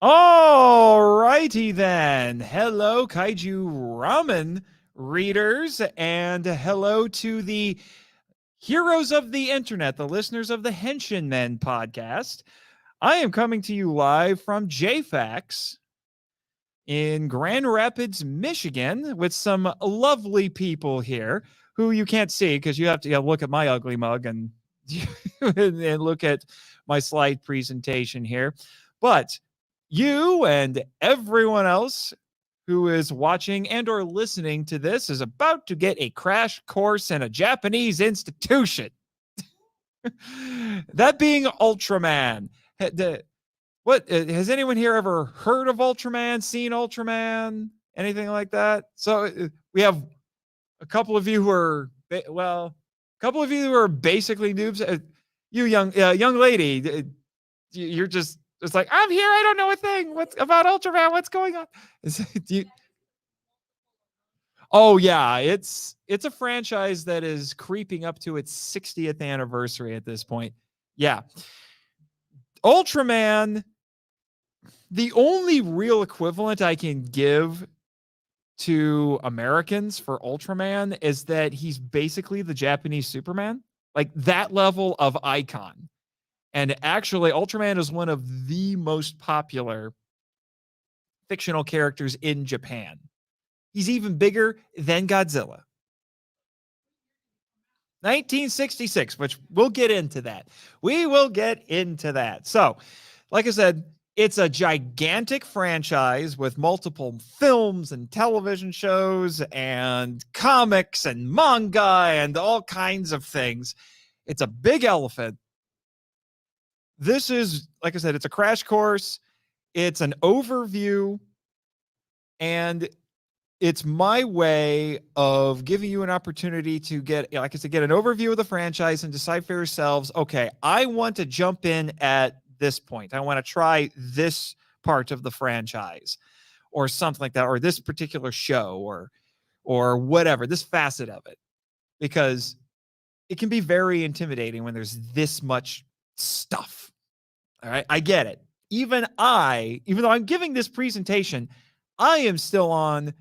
All righty then. Hello, Kaiju Ramen readers, and hello to the heroes of the internet, the listeners of the Henshin Men podcast. I am coming to you live from JAFAX in Grand Rapids, Michigan, with some lovely people here who you can't see because you have to look at my ugly mug and, and look at my slide presentation here. But you and everyone else who is watching and or listening to this is about to get a crash course in a Japanese institution. That being Ultraman. What has anyone here ever heard of Ultraman, seen Ultraman, anything like that? So we have a couple of you who are basically noobs. You young lady, you're just it's like, I'm here, I don't know a thing. What's about Ultraman? What's going on? Oh yeah, it's a franchise that is creeping up to its 60th anniversary at this point. Yeah. Ultraman, the only real equivalent I can give to Americans for Ultraman is that he's basically the Japanese Superman, like that level of icon. And actually, Ultraman is one of the most popular fictional characters in Japan. He's even bigger than Godzilla. 1966, which we'll get into that. We will get into that. So, like I said, it's a gigantic franchise with multiple films and television shows and comics and manga and all kinds of things. It's a big elephant. This is, like I said, it's a crash course. It's an overview. And it's my way of giving you an opportunity to get, like I said, get an overview of the franchise and decide for yourselves, okay, I want to jump in at this point. I want to try this part of the franchise or something like that, or this particular show or whatever, this facet of it, because it can be very intimidating when there's this much stuff. All right, I get it. Even though I'm giving this presentation, I am still on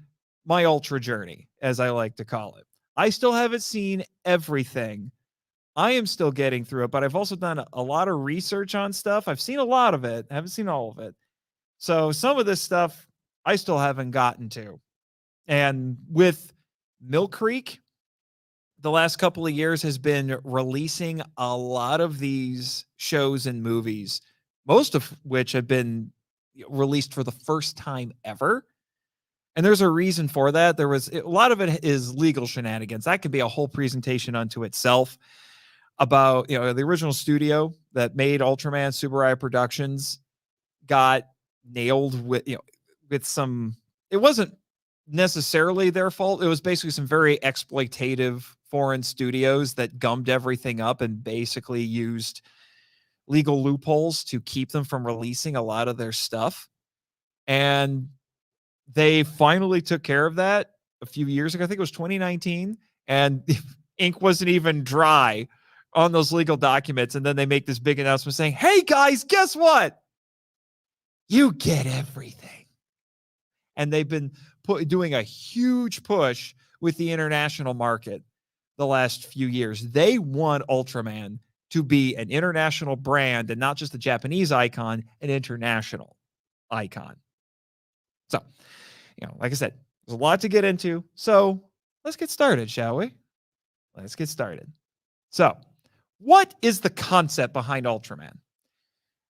my ultra journey, as I like to call it. I still haven't seen everything. I am still getting through it, but I've also done a lot of research on stuff. I've seen a lot of it. I haven't seen all of it. So some of this stuff I still haven't gotten to. And with Mill Creek, the last couple of years has been releasing a lot of these shows and movies, most of which have been released for the first time ever. And there's a reason for that. There was a lot of it is legal shenanigans. That could be a whole presentation unto itself about, the original studio that made Ultraman, Subaraya Productions, got nailed with some, it wasn't necessarily their fault. It was basically some very exploitative foreign studios that gummed everything up and basically used legal loopholes to keep them from releasing a lot of their stuff. And they finally took care of that a few years ago. I think it was 2019, and ink wasn't even dry on those legal documents. And then they make this big announcement saying, hey guys, guess what? You get everything. And they've been doing a huge push with the international market the last few years. They want Ultraman to be an international brand and not just a Japanese icon, an international icon. So, like I said, there's a lot to get into. So let's get started, shall we? Let's get started. So, what is the concept behind Ultraman?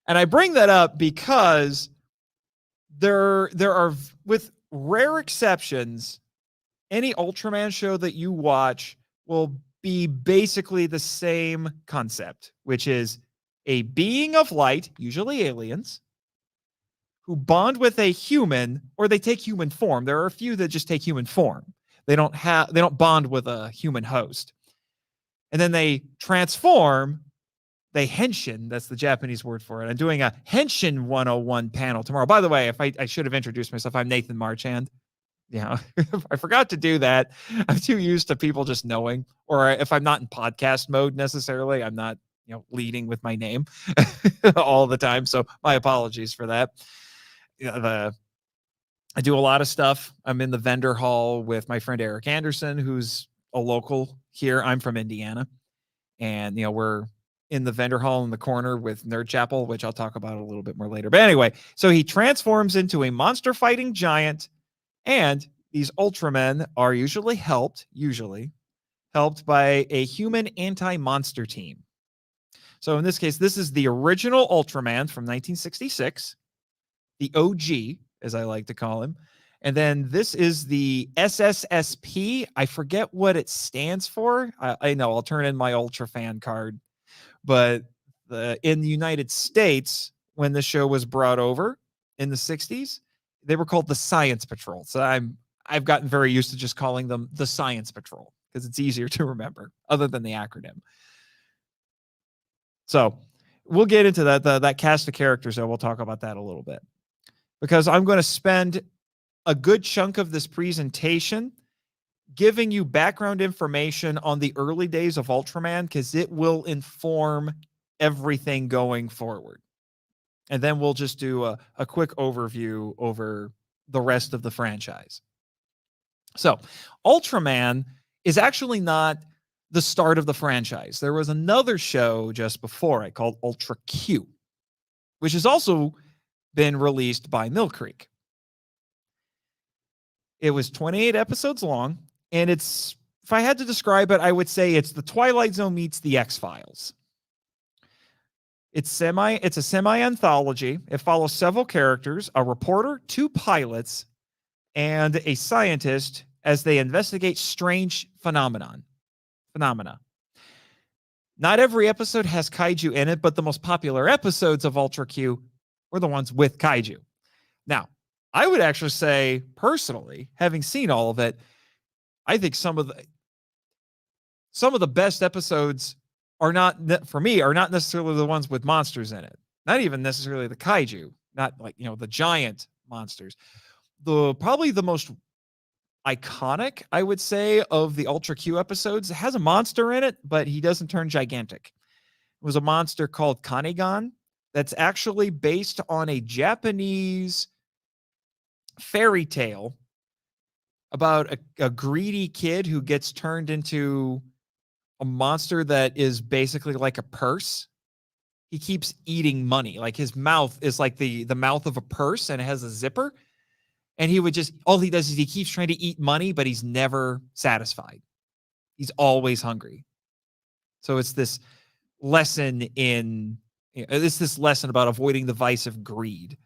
And I bring that up because there are, with rare exceptions, any Ultraman show that you watch will be basically the same concept, which is a being of light, usually aliens, who bond with a human, or they take human form. There are a few that just take human form. They don't bond with a human host. And then they transform, they henshin, that's the Japanese word for it. I'm doing a Henshin 101 panel tomorrow. By the way, if I should have introduced myself, I'm Nathan Marchand. I forgot to do that. I'm too used to people just knowing, or if I'm not in podcast mode necessarily, I'm not, leading with my name all the time. So my apologies for that. I do a lot of stuff. I'm in the vendor hall with my friend Eric Anderson, who's a local here. I'm from Indiana, and we're in the vendor hall in the corner with Nerd Chapel, which I'll talk about a little bit more later. But anyway, so he transforms into a monster fighting giant, and these Ultramen are usually helped by a human anti-monster team. So in this case, this is the original Ultraman from 1966, the OG, as I like to call him. And then this is the SSSP. I forget what it stands for. I know, I'll turn in my Ultra fan card. But in the United States, when the show was brought over in the 60s, they were called the Science Patrol. So I've gotten very used to just calling them the Science Patrol because it's easier to remember other than the acronym. So we'll get into that cast of characters, though. We'll talk about that a little bit, because I'm going to spend a good chunk of this presentation giving you background information on the early days of Ultraman, because it will inform everything going forward. And then we'll just do a quick overview over the rest of the franchise. So Ultraman is actually not the start of the franchise. There was another show just before it called Ultra Q, which has also been released by Mill Creek. It was 28 episodes long, and it's, if I had to describe it, I would say it's the Twilight Zone meets the X-Files. It's a semi-anthology. It follows several characters, a reporter, 2 pilots, and a scientist as they investigate strange phenomena. Not every episode has kaiju in it, but the most popular episodes of Ultra Q were the ones with kaiju. Now, I would actually say, personally, having seen all of it, I think some of the best episodes are not necessarily the ones with monsters in it. Not even necessarily the kaiju, not like, the giant monsters. Probably the most iconic, I would say, of the Ultra Q episodes has a monster in it, but he doesn't turn gigantic. It was a monster called Kanigan that's actually based on a Japanese fairy tale about a greedy kid who gets turned into a monster that is basically like a purse. He keeps eating money. Like, his mouth is like the mouth of a purse, and it has a zipper. And all he does is he keeps trying to eat money, but he's never satisfied. He's always hungry. So it's this lesson about avoiding the vice of greed.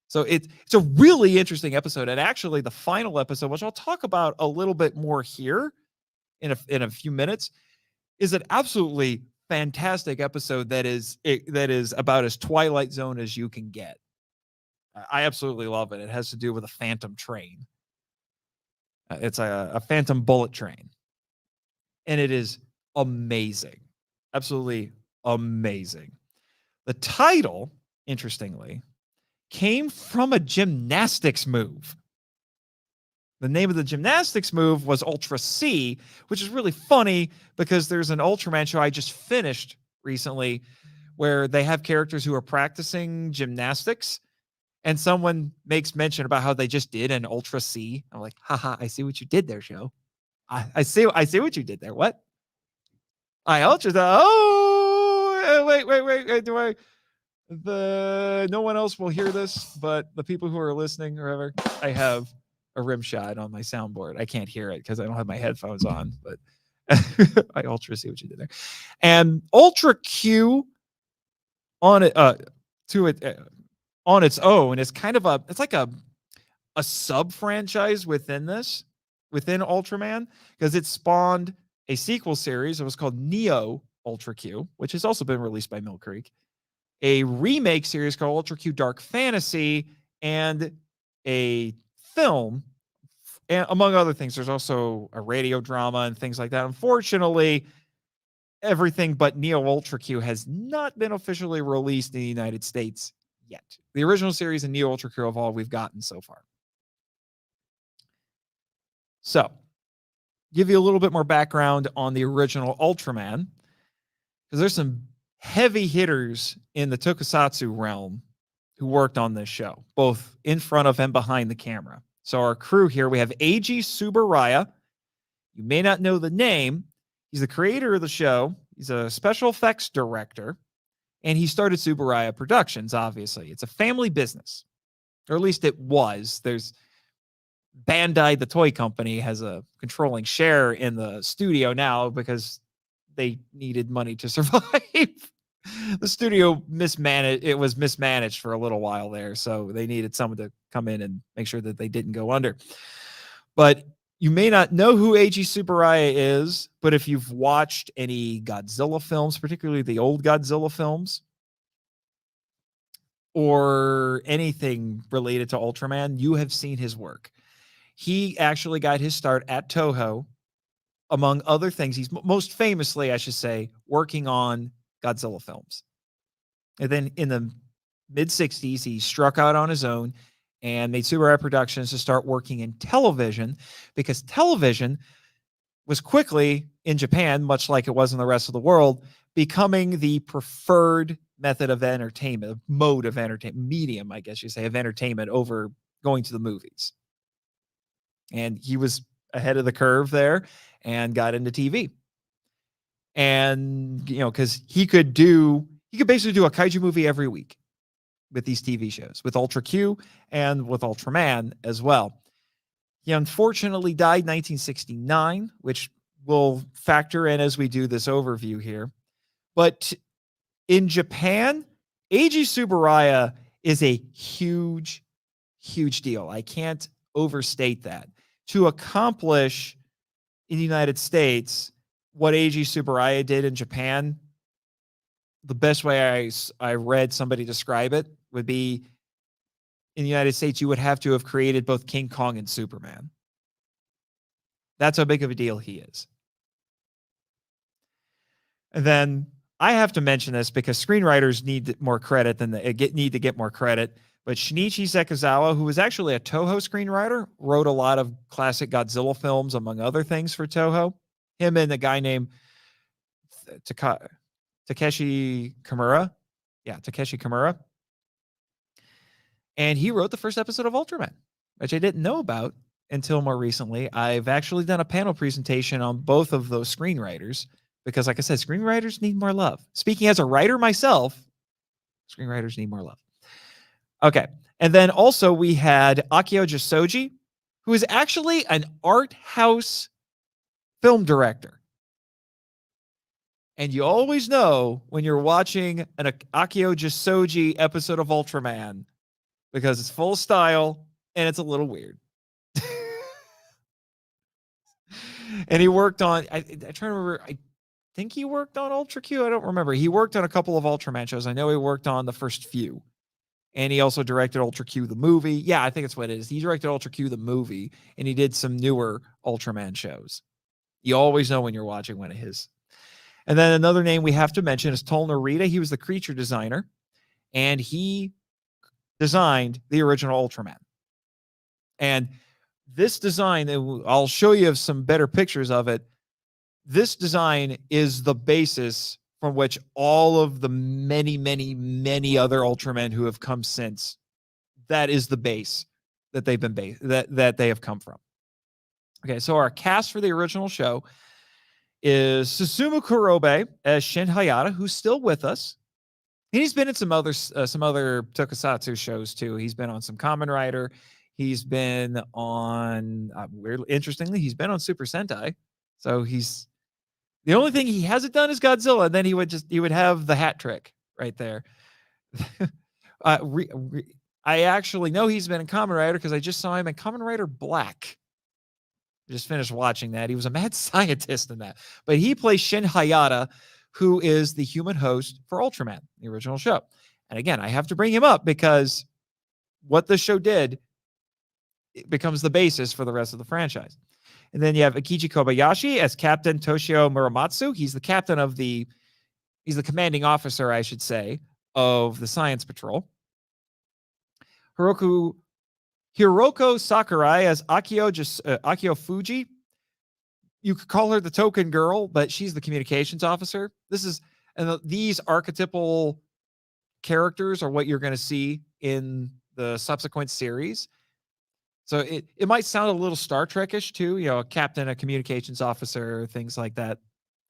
So it's a really interesting episode. And actually, the final episode, which I'll talk about a little bit more here in a few minutes, is an absolutely fantastic episode that is about as Twilight Zone as you can get. I absolutely love it. It has to do with a phantom train. It's a phantom bullet train. And it is amazing. Absolutely amazing. The title, interestingly, came from a gymnastics move. The name of the gymnastics move was Ultra C, which is really funny because there's an Ultraman show I just finished recently where they have characters who are practicing gymnastics, and someone makes mention about how they just did an Ultra C. I'm like, haha, I see what you did there, show. I see what you did there. What? I Ultra. Wait. No one else will hear this, but the people who are listening or whatever, I have a rim shot on my soundboard. I can't hear it because I don't have my headphones on, but I Ultra see what you did there. And Ultra Q on it on its own is kind of it's like a sub franchise within Ultraman, because it spawned a sequel series. It was called Neo Ultra Q, which has also been released by Mill Creek, a remake series called Ultra Q Dark Fantasy, and a film, and among other things. There's also a radio drama and things like that. Unfortunately, everything but Neo Ultra Q has not been officially released in the United States yet. The original series and Neo Ultra Q of all we've gotten so far. So, give you a little bit more background on the original Ultraman, because there's some heavy hitters in the tokusatsu realm who worked on this show, both in front of and behind the camera. So our crew here, we have Eiji Tsuburaya. You may not know the name. He's the creator of the show. He's a special effects director, and he started Tsuburaya Productions, obviously. It's a family business, or at least it was. There's Bandai, the toy company, has a controlling share in the studio now because they needed money to survive. The studio mismanaged. It was mismanaged for a little while there, so they needed someone to come in and make sure that they didn't go under. But you may not know who Eiji Tsuburaya is, but if you've watched any Godzilla films, particularly the old Godzilla films, or anything related to Ultraman, you have seen his work. He actually got his start at Toho, among other things. He's most famously, I should say, working on Godzilla films. And then in the mid-60s, he struck out on his own and made Tsuburaya Productions to start working in television, because television was quickly, in Japan, much like it was in the rest of the world, becoming the preferred method of entertainment, mode of entertainment, medium, I guess you say, of entertainment over going to the movies. And he was ahead of the curve there and got into TV. And, you know, because he could basically do a kaiju movie every week with these TV shows, with Ultra Q and with Ultraman as well. He unfortunately died in 1969, which we'll factor in as we do this overview here. But in Japan, Eiji Tsuburaya is a huge, huge deal. I can't overstate that. To accomplish in the United States what Eiji Tsuburaya did in Japan, the best way I read somebody describe it would be, in the United States, you would have to have created both King Kong and Superman. That's how big of a deal he is. And then I have to mention this because screenwriters need more credit than need to get more credit. But Shinichi Sekizawa, who was actually a Toho screenwriter, wrote a lot of classic Godzilla films, among other things, for Toho. Him and a guy named Takeshi Kimura. Yeah, Takeshi Kimura. And he wrote the first episode of Ultraman, which I didn't know about until more recently. I've actually done a panel presentation on both of those screenwriters because, like I said, screenwriters need more love. Speaking as a writer myself, screenwriters need more love. Okay. And then also we had Akio Jisoji, who is actually an art house film director. And you always know when you're watching an Akio Jisoji episode of Ultraman because it's full of style and it's a little weird. And he worked on, I try to remember, I think he worked on Ultra Q. I don't remember. He worked on a couple of Ultraman shows. I know he worked on the first few. And he also directed Ultra Q, the movie. Yeah, I think that's what it is. He directed Ultra Q, the movie, and he did some newer Ultraman shows. You always know when you're watching one of his. And then another name we have to mention is Tol Narita. He was the creature designer, and he designed the original Ultraman. And this design, I'll show you some better pictures of it. This design is the basis from which all of the many, many, many other Ultramen who have come since, that is the base that they've been that they have come from. Okay, so our cast for the original show is Susumu Kurobe as Shin Hayata, who's still with us. And he's been in some other tokusatsu shows too. He's been on some Kamen Rider. He's been on interestingly, he's been on Super Sentai. So he's the only thing he hasn't done is Godzilla, and then he would have the hat trick right there. I actually know he's been in Kamen Rider because I just saw him in Kamen Rider Black. I just finished watching that. He was a mad scientist in that. But he plays Shin Hayata, who is the human host for Ultraman, the original show. And again, I have to bring him up because what the show did, it becomes the basis for the rest of the franchise. And then you have Akichi Kobayashi as Captain Toshio Muramatsu. He's the captain of he's the commanding officer, I should say, of the Science Patrol. Hiroko Sakurai as Akio Fuji. You could call her the token girl, but she's the communications officer. These archetypal characters are what you're going to see in the subsequent series. So it might sound a little Star Trek-ish too, a captain, a communications officer, things like that.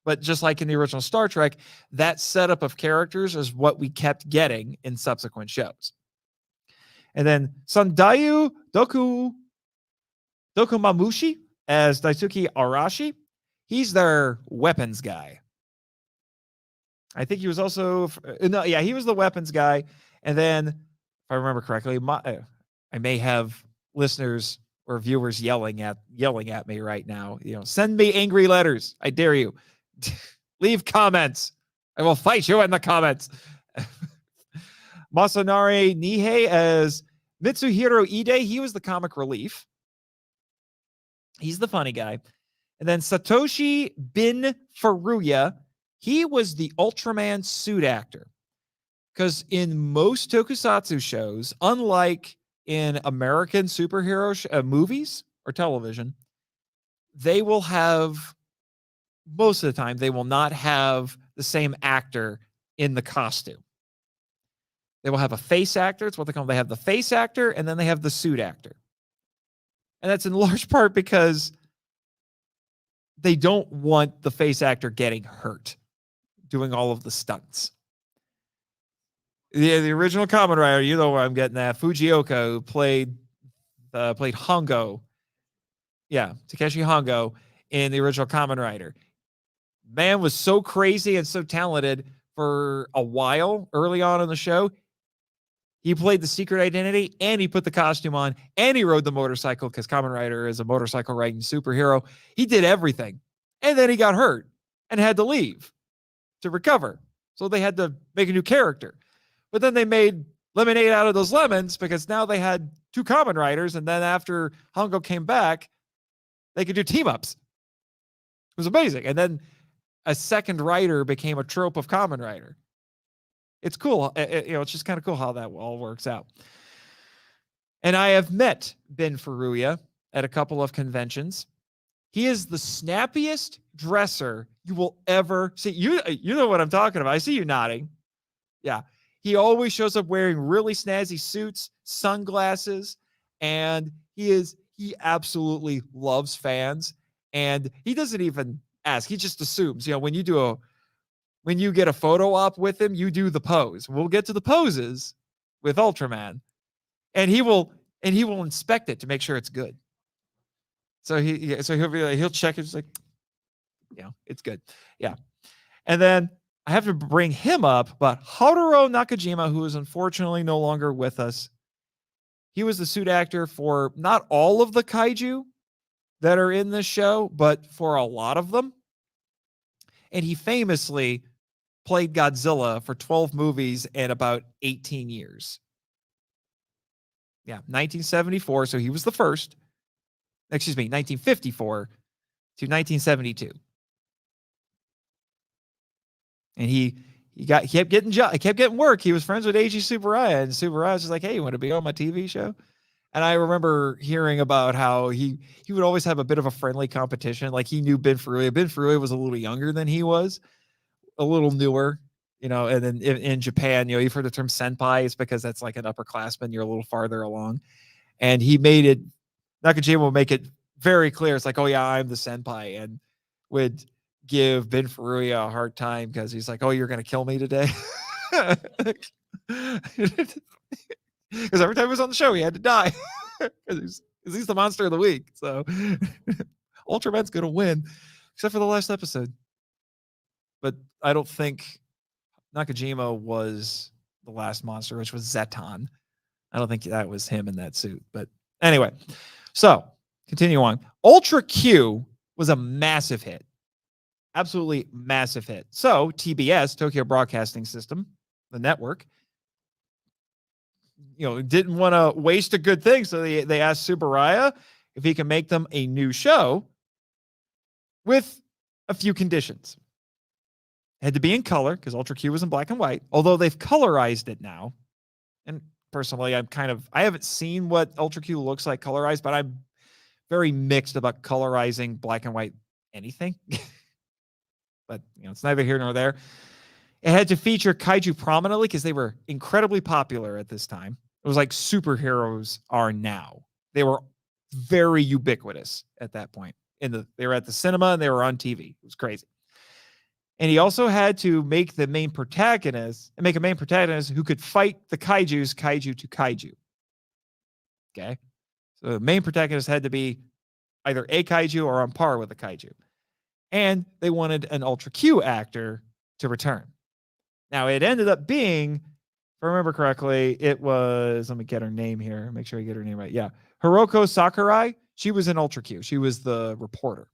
But just like in the original Star Trek, that setup of characters is what we kept getting in subsequent shows. And then Sandayu Dokumamushi as Daisuke Arashi. He's their weapons guy. I think he was also he was the weapons guy. And then, if I remember correctly, I may have listeners or viewers yelling at me right now. Send me angry letters. I dare you. Leave comments. I will fight you in the comments. Masanari Nihei as Mitsuhiro Ide. He was the comic relief. He's the funny guy. And then Satoshi Bin Furuya. He was the Ultraman suit actor. Because in most tokusatsu shows, unlike in American superhero movies or television, they will have, most of the time, they will not have the same actor in the costume. They will have a face actor. It's what they call them. They have the face actor, and then they have the suit actor. And that's in large part because they don't want the face actor getting hurt doing all of the stunts. The original Kamen Rider, you know where I'm getting at. Fujioka, who played Hongo. Yeah, Takeshi Hongo in the original Kamen Rider. Man was so crazy and so talented for a while early on in the show. He played the secret identity, and he put the costume on, and he rode the motorcycle because Kamen Rider is a motorcycle riding superhero. He did everything. And then he got hurt and had to leave to recover. So they had to make a new character. But then they made lemonade out of those lemons because now they had two Kamen Riders. And then after Hongo came back, they could do team-ups. It was amazing. And then a second rider became a trope of Kamen Rider. It's cool. It's just kind of cool how that all works out. And I have met Ben Furuya at a couple of conventions. He is the snappiest dresser you will ever see. You know what I'm talking about. I see you nodding. Yeah. He always shows up wearing really snazzy suits, sunglasses, and he absolutely loves fans. And he doesn't even ask. He just assumes, when you get a photo op with him, you do the pose. We'll get to the poses with Ultraman, and he will inspect it to make sure it's good. So he'll check it. It's like, it's good. Yeah. And then I have to bring him up, but Haruo Nakajima, who is unfortunately no longer with us, he was the suit actor for not all of the kaiju that are in this show, but for a lot of them. And he famously played Godzilla for 12 movies and about 18 years. Yeah, 1974. So he was the first. 1954 to 1972. And he kept getting work. He was friends with Eiji Tsuburaya, and Tsuburaya was just like, "Hey, you want to be on my TV show?" And I remember hearing about how he would always have a bit of a friendly competition. Like, he knew Ben Furuya. Ben Furuya was a little younger than he was, a little newer, and then in Japan, you've heard the term senpai. It's because that's like an upperclassman. You're a little farther along. And Nakajima will make it very clear. It's like, "Oh yeah, I'm the senpai," and would give Ben Furuya a hard time because he's like, "Oh, you're going to kill me today." Because every time he was on the show, he had to die because he's the monster of the week. So Ultraman's going to win, except for the last episode. But I don't think Nakajima was the last monster, which was Zeton. I don't think that was him in that suit. But anyway, so continue on. Ultra Q was a massive hit. Absolutely massive hit. So TBS, Tokyo Broadcasting System, the network, didn't want to waste a good thing. So they asked Tsuburaya if he can make them a new show with a few conditions. It had to be in color because Ultra Q was in black and white, although they've colorized it now. And personally, I haven't seen what Ultra Q looks like colorized, but I'm very mixed about colorizing black and white anything. But it's neither here nor there. It had to feature kaiju prominently because they were incredibly popular at this time. It was like superheroes are now. They were very ubiquitous at that point. They were at the cinema and they were on TV. It was crazy. And he also had to make a main protagonist who could fight the kaiju to kaiju. Okay. So the main protagonist had to be either a kaiju or on par with a kaiju. And they wanted an Ultra Q actor to return. Now, it ended up being, if I remember correctly, it was, let me get her name here, make sure I get her name right. Yeah. Hiroko Sakurai. She was in Ultra Q. She was the reporter.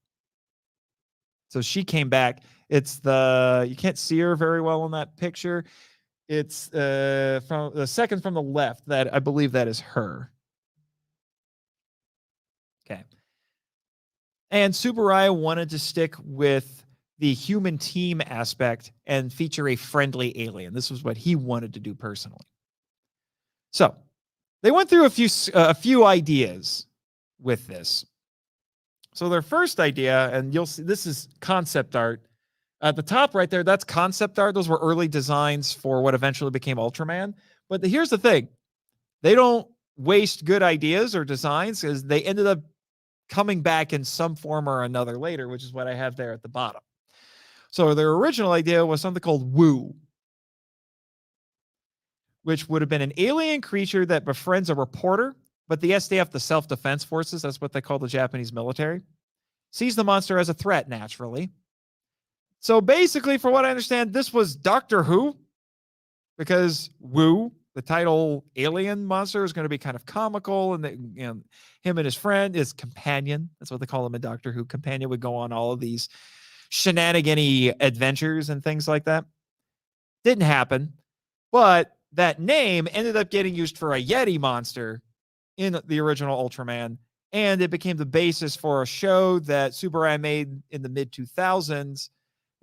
So she came back. It's you can't see her very well in that picture. It's from the second from the left. That I believe that is her. Okay. And Tsuburaya wanted to stick with the human team aspect and feature a friendly alien. This was what he wanted to do personally. So they went through a few ideas with this. So their first idea, and you'll see this is concept art. At the top right there, that's concept art. Those were early designs for what eventually became Ultraman. But here's the thing. They don't waste good ideas or designs because they ended up coming back in some form or another later, which is what I have there at the bottom. So their original idea was something called Woo, which would have been an alien creature that befriends a reporter, but the SDF, the Self-Defense Forces, that's what they call the Japanese military, sees the monster as a threat naturally. So basically, for what I understand, this was Doctor Who, because Woo, the title alien monster, is going to be kind of comical, and him and his friend, his companion, that's what they call him in Doctor Who, companion would go on all of these shenanigan-y adventures and things like that. Didn't happen, but that name ended up getting used for a Yeti monster in the original Ultraman, and it became the basis for a show that Tsuburaya made in the mid-2000s.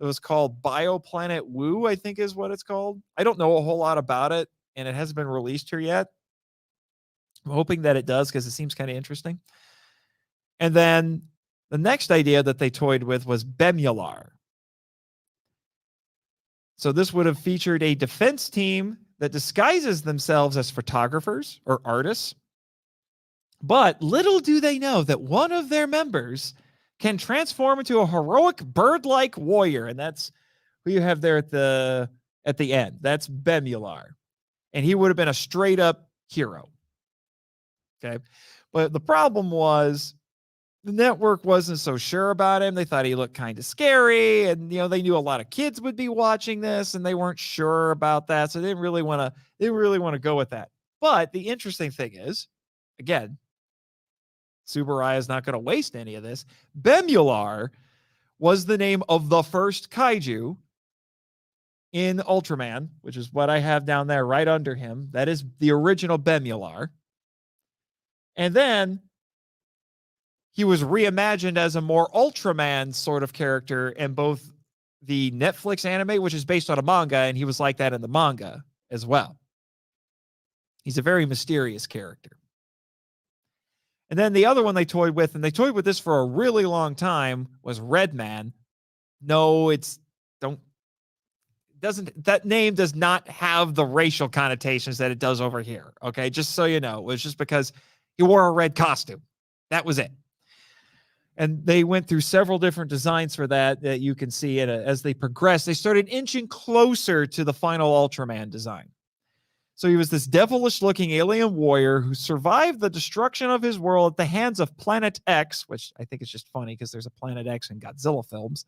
It was called Bioplanet Woo, I think is what it's called. I don't know a whole lot about it, and it hasn't been released here yet. I'm hoping that it does because it seems kind of interesting. And then the next idea that they toyed with was Bemular. So this would have featured a defense team that disguises themselves as photographers or artists. But little do they know that one of their members can transform into a heroic bird-like warrior, and that's who you have there at the end. That's Bemular, and he would have been a straight-up hero. Okay, but the problem was the network wasn't so sure about him. They thought he looked kind of scary, and they knew a lot of kids would be watching this, and they weren't sure about that, so they didn't really want to go with that. But the interesting thing is, again, Tsuburaya is not going to waste any of this. Bemular was the name of the first kaiju in Ultraman, which is what I have down there right under him. That is the original Bemular. And then he was reimagined as a more Ultraman sort of character in both the Netflix anime, which is based on a manga, and he was like that in the manga as well. He's a very mysterious character. And then the other one they toyed with, and they toyed with this for a really long time, was Redman. No, that name does not have the racial connotations that it does over here. Okay, just so you know, it was just because he wore a red costume. That was it. And they went through several different designs for that you can see it as they progressed. They started inching closer to the final Ultraman design. So he was this devilish-looking alien warrior who survived the destruction of his world at the hands of Planet X, which I think is just funny because there's a Planet X in Godzilla films.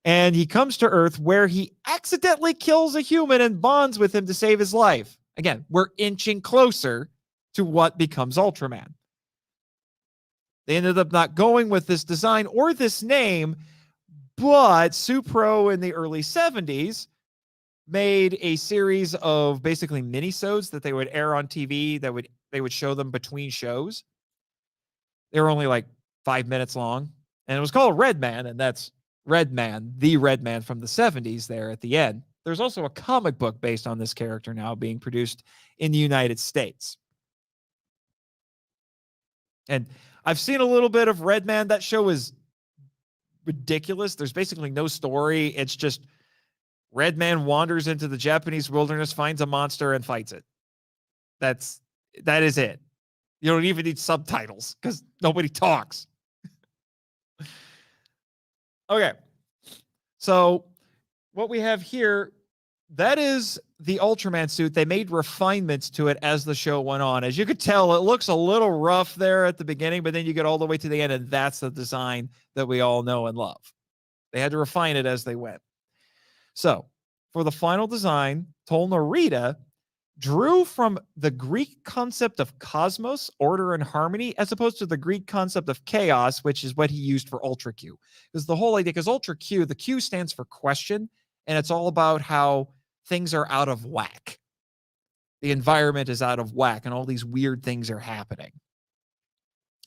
And he comes to Earth where he accidentally kills a human and bonds with him to save his life. Again, we're inching closer to what becomes Ultraman. They ended up not going with this design or this name, but Supro in the early 70s made a series of basically minisodes that they would air on TV they would show them between shows. They were only like 5 minutes long, and it was called Redman, and that's Redman, the Redman from the 70s there at the end. There's also a comic book based on this character now being produced in the United States. And I've seen a little bit of Redman. That show is ridiculous. There's basically no story. It's just Redman wanders into the Japanese wilderness, finds a monster, and fights it. That is it. You don't even need subtitles because nobody talks. Okay. So what we have here, that is the Ultraman suit. They made refinements to it as the show went on. As you could tell, it looks a little rough there at the beginning, but then you get all the way to the end, and that's the design that we all know and love. They had to refine it as they went. So for the final design, TofuFury drew from the Greek concept of cosmos, order, and harmony, as opposed to the Greek concept of chaos, which is what he used for Ultra Q. Because the whole idea, because Ultra Q, the Q stands for question, and it's all about how things are out of whack. The environment is out of whack, and all these weird things are happening.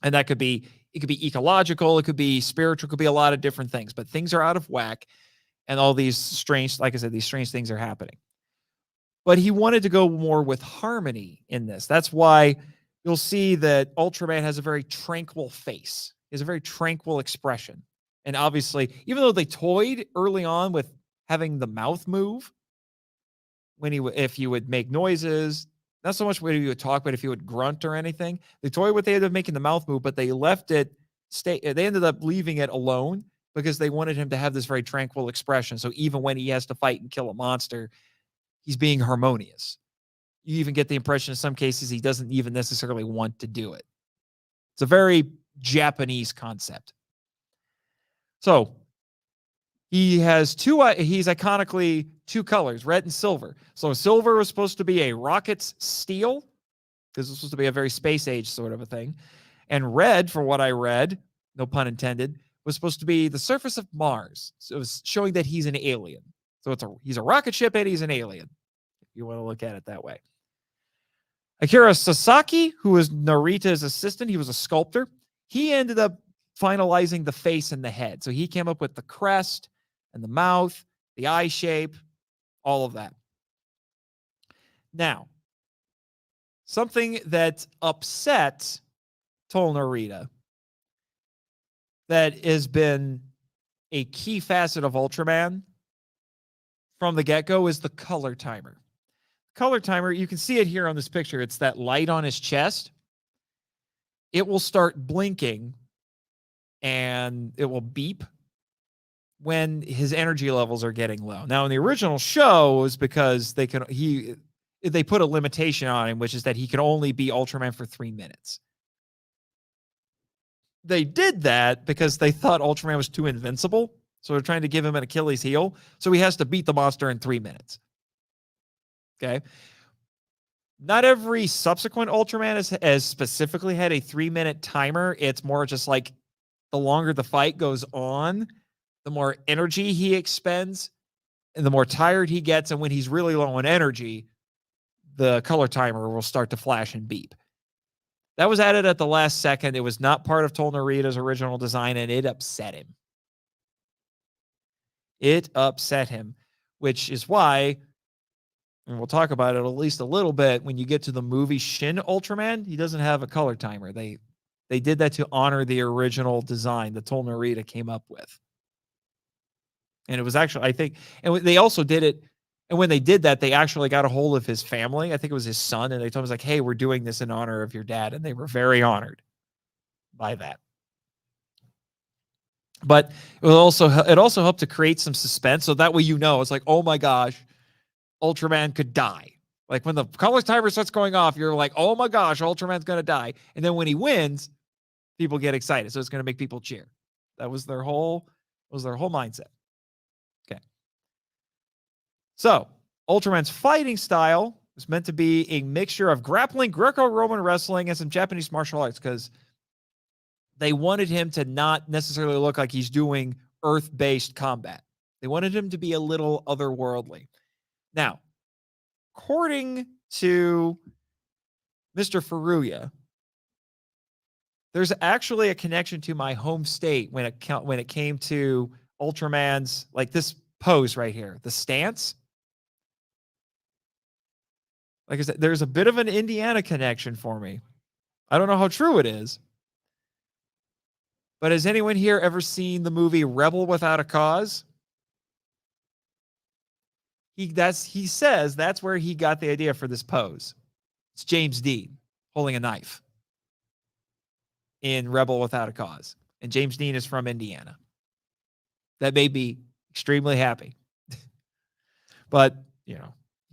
And that could be, it could be ecological, it could be spiritual, it could be a lot of different things, but things are out of whack, and all these strange, like I said, these strange things are happening. But he wanted to go more with harmony in this. That's why you'll see that Ultraman has a very tranquil face. He has a very tranquil expression. And obviously, even though they toyed early on with having the mouth move, when if you would make noises, not so much when you would talk, but if you would grunt or anything, they toyed with the idea of making the mouth move, but they left it stay. They ended up leaving it alone because they wanted him to have this very tranquil expression. So even when he has to fight and kill a monster, he's being harmonious. You even get the impression in some cases he doesn't even necessarily want to do it. It's a very Japanese concept. So he has he's iconically two colors, red and silver. So silver was supposed to be a rocket's steel, because it's supposed to be a very space age sort of a thing. And red, from what I read, no pun intended, was supposed to be the surface of Mars. So it was showing that he's an alien. So he's a rocket ship and he's an alien, if you want to look at it that way. Akira Sasaki, who was Narita's assistant, he was a sculptor. He ended up finalizing the face and the head. So he came up with the crest and the mouth, the eye shape, all of that. Now, something that upset TofuFury that has been a key facet of Ultraman from the get-go is the color timer. Color timer, you can see it here on this picture. It's that light on his chest. It will start blinking and it will beep when his energy levels are getting low. Now, in the original show, it was because they put a limitation on him, which is that he can only be Ultraman for 3 minutes. They did that because they thought Ultraman was too invincible. So they're trying to give him an Achilles heel. So he has to beat the monster in 3 minutes. Okay. Not every subsequent Ultraman has specifically had a 3-minute timer. It's more just like the longer the fight goes on, the more energy he expends and the more tired he gets. And when he's really low on energy, the color timer will start to flash and beep. That was added at the last second. It was not part of TofuFury's original design, and it upset him. It upset him, which is why, and we'll talk about it at least a little bit, when you get to the movie Shin Ultraman, he doesn't have a color timer. They did that to honor the original design that TofuFury came up with. And it was actually, I think, and they also did it, and when they did that, they actually got a hold of his family. I think it was his son, and they told him, like, hey, we're doing this in honor of your dad. And they were very honored by that. But it also helped to create some suspense. So that way, you know, it's like, oh my gosh, Ultraman could die. Like when the color timer starts going off, you're like, oh my gosh, Ultraman's going to die. And then when he wins, people get excited. So it's going to make people cheer. That was their whole mindset. Okay. So Ultraman's fighting style was meant to be a mixture of grappling, Greco-Roman wrestling, and some Japanese martial arts, because they wanted him to not necessarily look like he's doing earth-based combat. They wanted him to be a little otherworldly. Now, according to Mr. Furuya, there's actually a connection to my home state when it came to Ultraman's, like this pose right here, the stance. Like I said, there's a bit of an Indiana connection for me. I don't know how true it is. But has anyone here ever seen the movie Rebel Without a Cause? He says that's where he got the idea for this pose. It's James Dean holding a knife in Rebel Without a Cause. And James Dean is from Indiana. That made me extremely happy. But,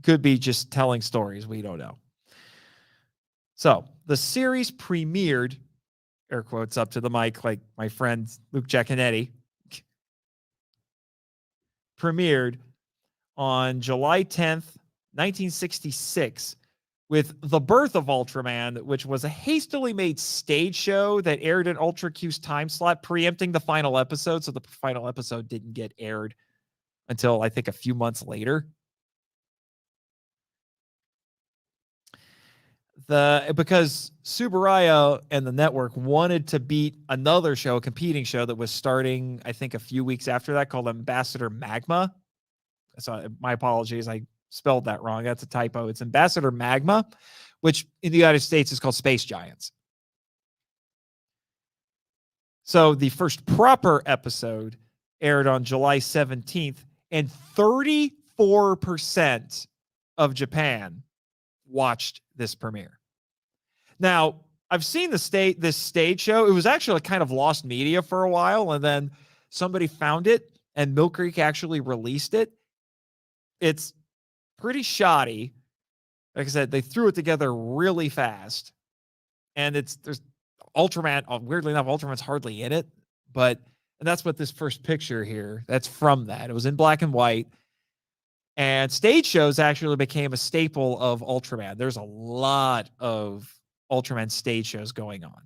could be just telling stories. We don't know. So the series premiered, air quotes up to the mic, like my friend Luke Giaconetti, premiered on July 10th, 1966, with The Birth of Ultraman, which was a hastily made stage show that aired in Ultra Q's time slot, preempting the final episode. So the final episode didn't get aired until, I think, a few months later. Because Tsuburaya and the network wanted to beat another show, a competing show that was starting, I think, a few weeks after that, called Ambassador Magma. So my apologies, I spelled that wrong. That's a typo. It's Ambassador Magma, which in the United States is called Space Giants. So the first proper episode aired on July 17th, and 34% of Japan watched this premiere. Now, I've seen this stage show. It was actually kind of lost media for a while, and then somebody found it, and Mill Creek actually released it. It's pretty shoddy. Like I said, they threw it together really fast, and there's Ultraman. Weirdly enough, Ultraman's hardly in it, and that's what this first picture here. That's from that. It was in black and white. And stage shows actually became a staple of Ultraman. There's a lot of Ultraman stage shows going on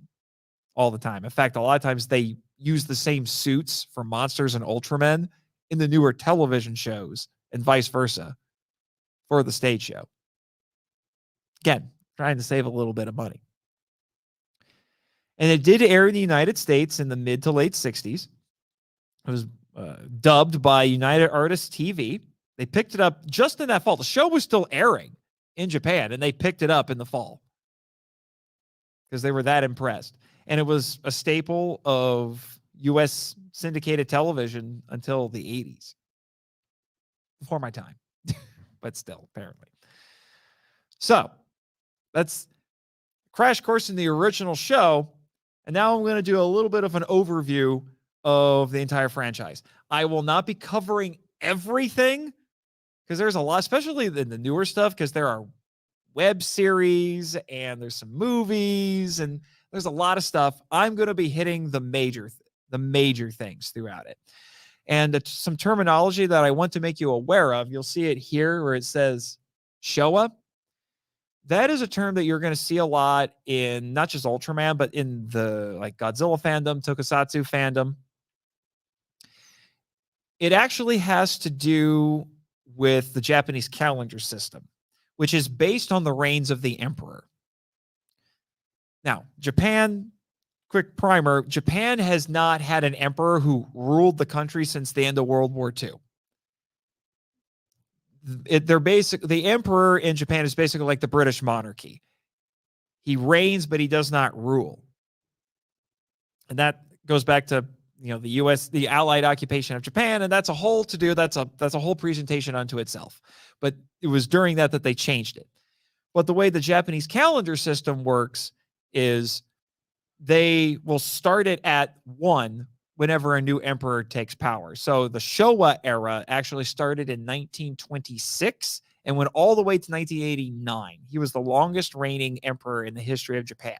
all the time. In fact, a lot of times they use the same suits for Monsters and Ultraman in the newer television shows and vice versa for the stage show. Again, trying to save a little bit of money. And it did air in the United States in the mid to late 60s. It was dubbed by United Artists TV. They picked it up just in that fall. The show was still airing in Japan, and they picked it up in the fall because they were that impressed. And it was a staple of U.S. syndicated television until the 80s. Before my time, but still, apparently. So that's crash course in the original show. And now I'm going to do a little bit of an overview of the entire franchise. I will not be covering everything, because there's a lot, especially in the newer stuff, because there are web series and there's some movies and there's a lot of stuff. I'm going to be hitting the major things throughout it. And some terminology that I want to make you aware of. You'll see it here where it says Showa. That is a term that you're going to see a lot in not just Ultraman, but in the Godzilla fandom, Tokusatsu fandom. It actually has to do with the Japanese calendar system, which is based on the reigns of the emperor. Now, Japan, quick primer, Japan has not had an emperor who ruled the country since the end of World War II. The emperor in Japan is basically like the British monarchy. He reigns, but he does not rule. And that goes back to the U.S., the Allied occupation of Japan, and that's a whole to-do. That's a whole presentation unto itself. But it was during that they changed it. But the way the Japanese calendar system works is they will start it at 1 whenever a new emperor takes power. So the Showa era actually started in 1926 and went all the way to 1989. He was the longest reigning emperor in the history of Japan.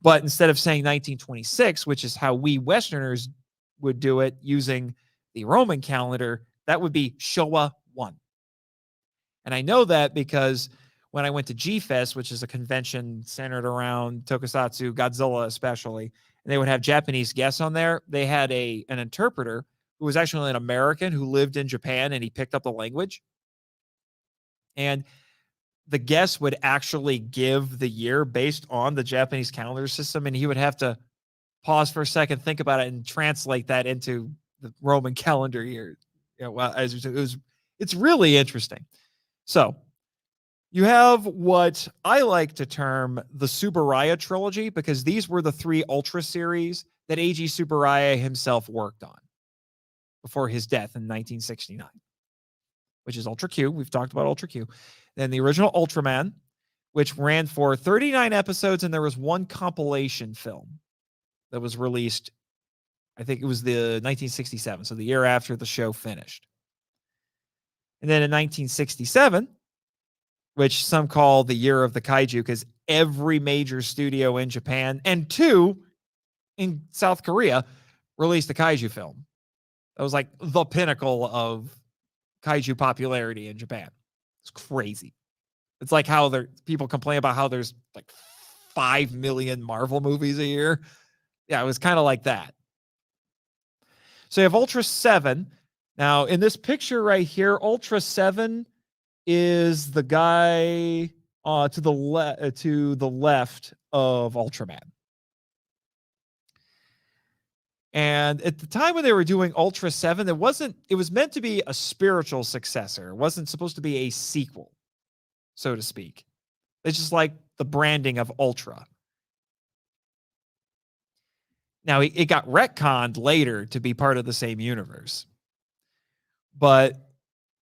But instead of saying 1926, which is how we Westerners would do it using the Roman calendar, that would be Showa 1. And I know that because when I went to G-Fest, which is a convention centered around Tokusatsu, Godzilla especially, and they would have Japanese guests on there, they had an interpreter who was actually an American who lived in Japan, and he picked up the language. And the guest would actually give the year based on the Japanese calendar system, and he would have to pause for a second, think about it, and translate that into the Roman calendar year. It's really interesting. So you have what I like to term the Tsuburaya trilogy, because these were the 3 Ultra series that Eiji Tsuburaya himself worked on before his death in 1969, which is Ultra Q. We've talked about Ultra Q. Then the original Ultraman, which ran for 39 episodes, and there was one compilation film that was released. I think it was the 1967, so the year after the show finished. And then in 1967, which some call the year of the kaiju, because every major studio in Japan and 2 in South Korea released a kaiju film. That was like the pinnacle of kaiju popularity in Japan. It's crazy. It's like how people complain about how there's like 5 million Marvel movies a year. Yeah, it was kind of like that. So you have Ultra 7. Now, in this picture right here, Ultra 7 is the guy to the left of Ultraman. And at the time when they were doing Ultra 7, it was meant to be a spiritual successor. It wasn't supposed to be a sequel, so to speak. It's just like the branding of Ultra. Now, it got retconned later to be part of the same universe. But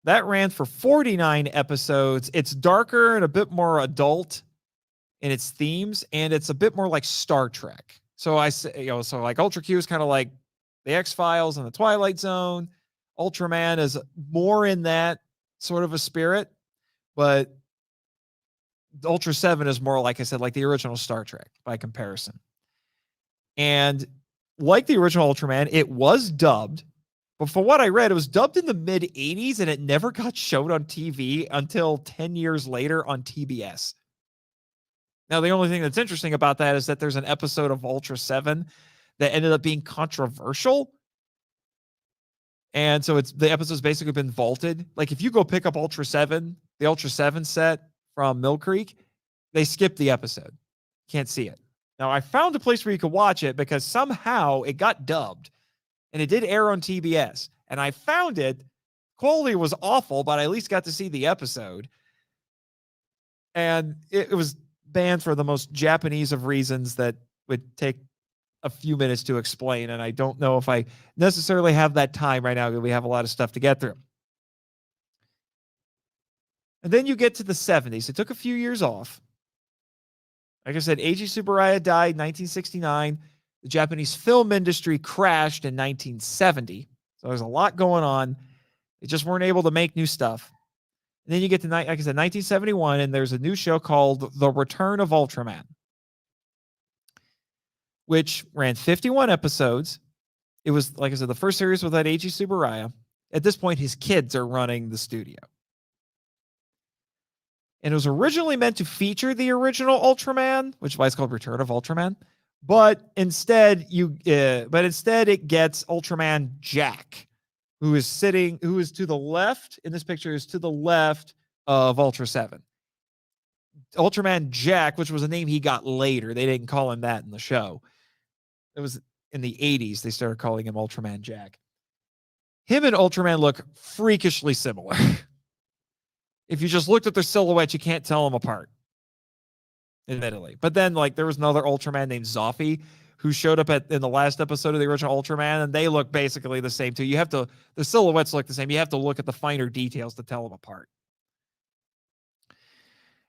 that ran for 49 episodes. It's darker and a bit more adult in its themes, and it's a bit more like Star Trek. So so like Ultra Q is kind of like the X-Files and the Twilight Zone. Ultraman is more in that sort of a spirit, but Ultra 7 is more, like I said, like the original Star Trek by comparison. And like the original Ultraman, it was dubbed, but from what I read, it was dubbed in the mid-'80s, and it never got showed on TV until 10 years later on TBS. Now, the only thing that's interesting about that is that there's an episode of Ultra 7 that ended up being controversial. And so the episode's basically been vaulted. Like if you go pick up Ultra 7, the Ultra 7 set from Mill Creek, they skipped the episode. Can't see it. Now, I found a place where you could watch it because somehow it got dubbed and it did air on TBS. And I found it. Quality was awful, but I at least got to see the episode. And it was banned for the most Japanese of reasons that would take a few minutes to explain. And I don't know if I necessarily have that time right now because we have a lot of stuff to get through. And then you get to the 70s. It took a few years off. Like I said, Eiji Tsuburaya died in 1969. The Japanese film industry crashed in 1970. So there's a lot going on. They just weren't able to make new stuff. And then you get to, like I said, 1971, and there's a new show called The Return of Ultraman, which ran 51 episodes. It was, like I said, the first series without Eiji Tsuburaya. At this point, his kids are running the studio. And it was originally meant to feature the original Ultraman, which is why it's called Return of Ultraman. But instead, it gets Ultraman Jack, who is to the left in this picture, is to the left of Ultra 7. Ultraman Jack, which was a name he got later. They didn't call him that in the show. It was in the 80s they started calling him Ultraman Jack. Him and Ultraman look freakishly similar. If you just looked at their silhouettes, you can't tell them apart, admittedly. But then, like, there was another Ultraman named Zoffy who showed up in the last episode of the original Ultraman, and they look basically the same too. The silhouettes look the same. You have to look at the finer details to tell them apart.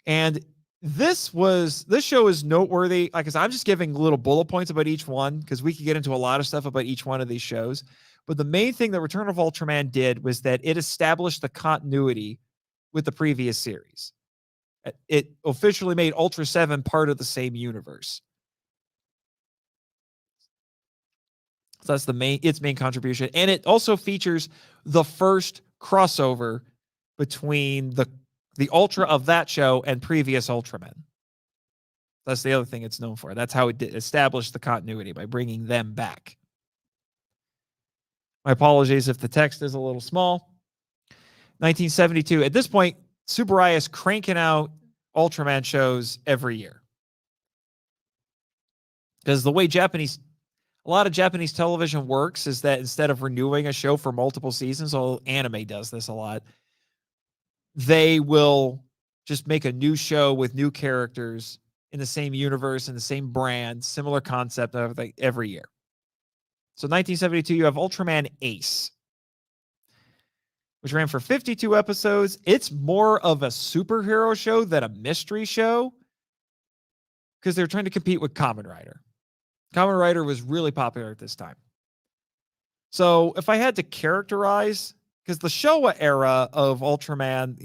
And this show is noteworthy. Like I said, I'm just giving little bullet points about each one because we could get into a lot of stuff about each one of these shows. But the main thing that Return of Ultraman did was that it established the continuity with the previous series. It officially made Ultra 7 part of the same universe. So that's its main contribution. And it also features the first crossover between the Ultra of that show and previous Ultramen. That's the other thing it's known for. That's how it established the continuity, by bringing them back. My apologies if the text is a little small. 1972. At this point, Tsuburaya is cranking out Ultraman shows every year. Because the way a lot of Japanese television works is that instead of renewing a show for multiple seasons, although anime does this a lot, they will just make a new show with new characters in the same universe, in the same brand, similar concept every year. So 1972, you have Ultraman Ace. which ran for 52 episodes. It's more of a superhero show than a mystery show because they're trying to compete with Kamen Rider. Kamen Rider was really popular at this time. So if I had to characterize, because the Showa era of Ultraman,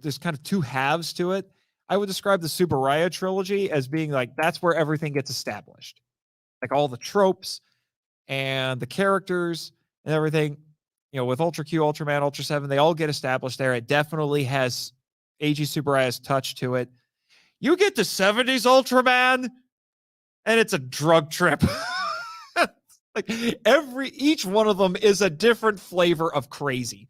there's kind of two halves to it. I would describe the Tsuburaya trilogy as being like, that's where everything gets established. Like all the tropes and the characters and everything, with Ultra Q, Ultraman, Ultra 7, they all get established there. It definitely has Eiji Tsuburaya's touch to it. You get to 70s Ultraman, and it's a drug trip. Like each one of them is a different flavor of crazy.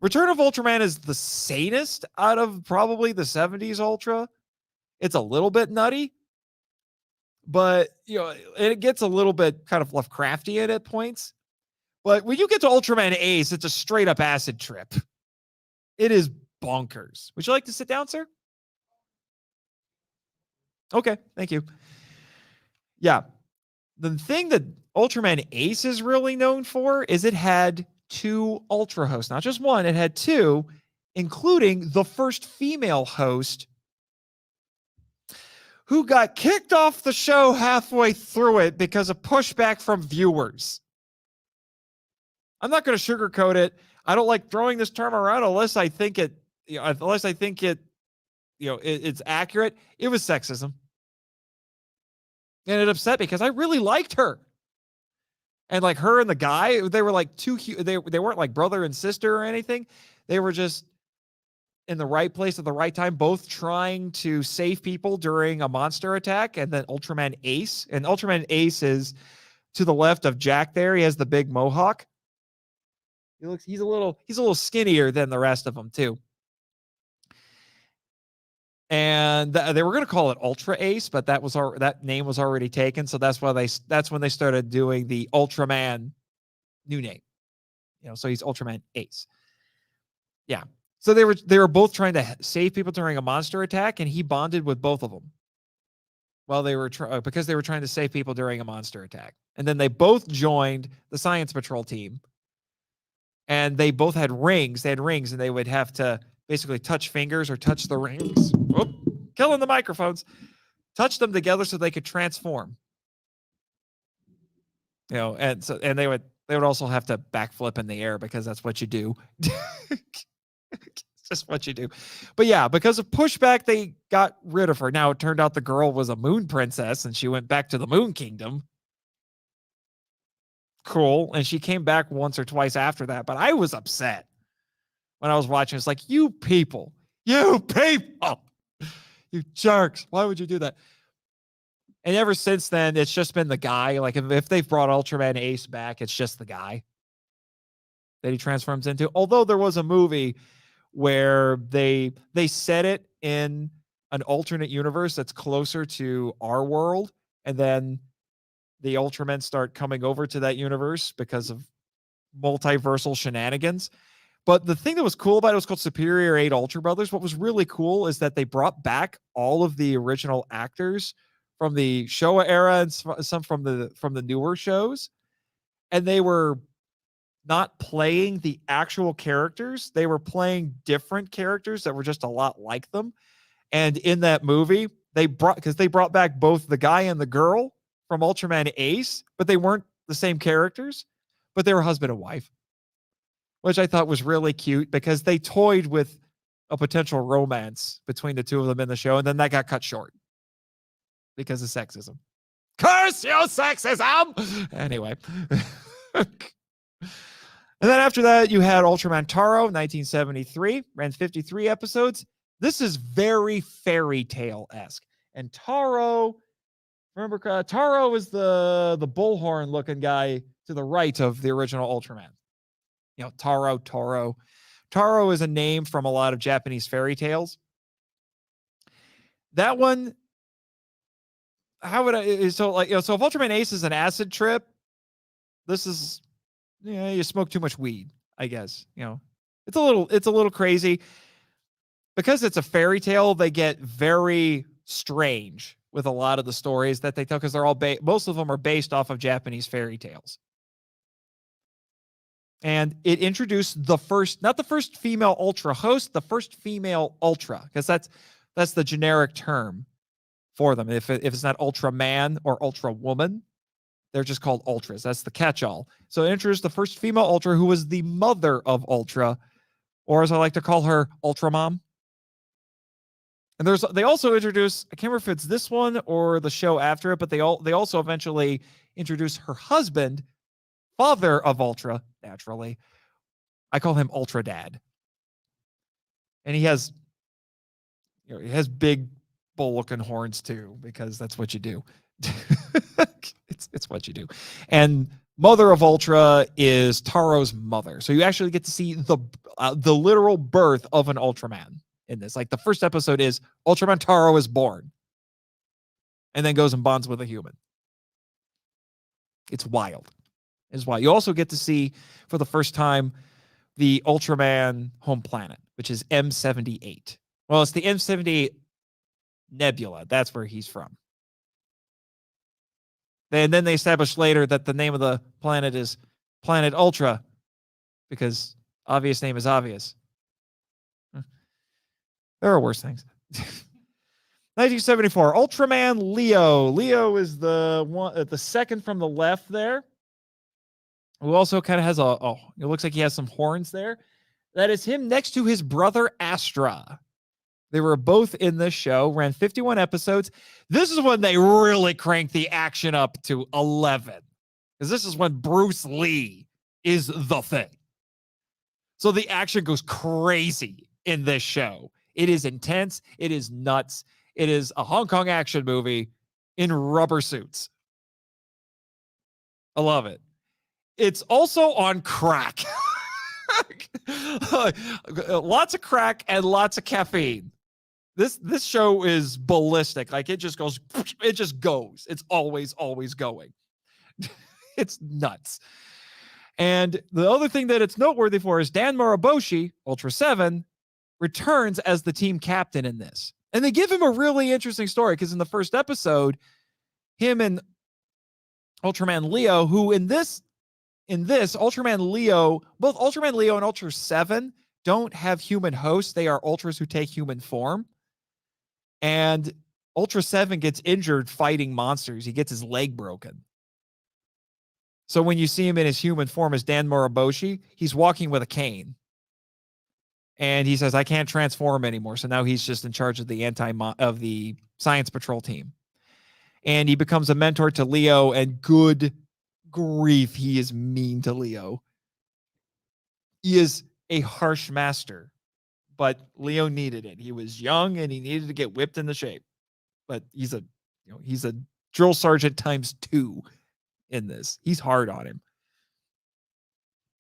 Return of Ultraman is the sanest out of probably the 70s Ultra. It's a little bit nutty, but it gets a little bit kind of Lovecraftian at points. But when you get to Ultraman Ace, it's a straight up acid trip. It is bonkers. Would you like to sit down, sir? Okay, thank you. Yeah. The thing that Ultraman Ace is really known for is it had 2 Ultra hosts, not just one, it had 2, including the first female host who got kicked off the show halfway through it because of pushback from viewers. I'm not going to sugarcoat it. I don't like throwing this term around unless I think it's accurate. It was sexism. And it upset me because I really liked her. And like her and the guy, they were like they weren't like brother and sister or anything. They were just in the right place at the right time, both trying to save people during a monster attack. And then Ultraman Ace. And Ultraman Ace is to the left of Jack there. He has the big mohawk. He's a little skinnier than the rest of them too. And they were going to call it Ultra Ace, but that name was already taken. So that's when they started doing the Ultraman new name. So he's Ultraman Ace. Yeah. So they were both trying to save people during a monster attack, and he bonded with both of them. Well, because they were trying to save people during a monster attack, and then they both joined the Science Patrol team. And they both had rings. They had rings, and they would have to basically touch fingers or touch the rings. Whoop, killing the microphones. Touch them together so they could transform. And they would also have to backflip in the air because that's what you do. It's just what you do. But yeah, because of pushback, they got rid of her. Now it turned out the girl was a moon princess, and she went back to the Moon Kingdom. Cool. And she came back once or twice after that, but I was upset when I was watching. It's like, you people, you jerks. Why would you do that? And ever since then, it's just been the guy. Like if they've brought Ultraman Ace back, it's just the guy that he transforms into. Although there was a movie where they set it in an alternate universe that's closer to our world, and then the Ultramen start coming over to that universe because of multiversal shenanigans. But the thing that was cool about it was called Superior 8 Ultra Brothers. What was really cool is that they brought back all of the original actors from the Showa era and some from the newer shows. And they were not playing the actual characters. They were playing different characters that were just a lot like them. And in that movie, they brought back both the guy and the girl from Ultraman Ace, but they weren't the same characters, but they were husband and wife, which I thought was really cute because they toyed with a potential romance between the two of them in the show, and then that got cut short because of sexism. Curse you, sexism! Anyway. And then after that, you had Ultraman Taro, 1973, ran 53 episodes. This is very fairy tale-esque. And Taro, remember, Taro is the bullhorn looking guy to the right of the original Ultraman. Taro. Taro is a name from a lot of Japanese fairy tales. That one, so if Ultraman Ace is an acid trip, this is, you smoke too much weed, I guess. It's a little crazy. Because it's a fairy tale, they get very strange with a lot of the stories that they tell, because they're all most of them are based off of Japanese fairy tales. And it introduced the first, not the first female Ultra host, the first female Ultra, because that's the generic term for them. If it's not Ultraman or Ultra Woman, they're just called Ultras. That's the catch-all. So it introduced the first female Ultra, who was the mother of Ultra, or as I like to call her, Ultra Mom. And they also introduced, I can't remember if it's this one or the show after it, but they also eventually introduced her husband, father of Ultra, naturally. I call him Ultra Dad. And he has big bull-looking horns too, because that's what you do. It's what you do. And mother of Ultra is Taro's mother. So you actually get to see the literal birth of an Ultraman in this. Like the first episode is Ultraman Taro is born and then goes and bonds with a human. It's wild. It's wild. You also get to see for the first time the Ultraman home planet, which is M78. Well, it's the M78 Nebula. That's where he's from. And then they established later that the name of the planet is Planet Ultra because obvious name is obvious. There are worse things. 1974, Ultraman Leo. Leo is the second from the left there, who also kind of has it looks like he has some horns there. That is him next to his brother Astra. They were both in this show, ran 51 episodes. This is when they really cranked the action up to 11. Because this is when Bruce Lee is the thing. So the action goes crazy in this show. It is intense. It is nuts. It is a Hong Kong action movie in rubber suits. I love it. It's also on crack. Lots of crack and lots of caffeine. This show is ballistic. Like it just goes. It's always going. It's nuts. And the other thing that it's noteworthy for is Dan Moriboshi, Ultra 7, returns as the team captain in this. And they give him a really interesting story because in the first episode, him and Ultraman Leo, who in this Ultraman Leo, both Ultraman Leo and Ultra 7 don't have human hosts. They are Ultras who take human form. And Ultra 7 gets injured fighting monsters. He gets his leg broken. So when you see him in his human form as Dan Moriboshi, he's walking with a cane. And he says, I can't transform anymore. So now he's just in charge of the Science Patrol team. And he becomes a mentor to Leo, and good grief, he is mean to Leo. He is a harsh master, but Leo needed it. He was young and he needed to get whipped into shape. But he's a drill sergeant ×2 in this. He's hard on him.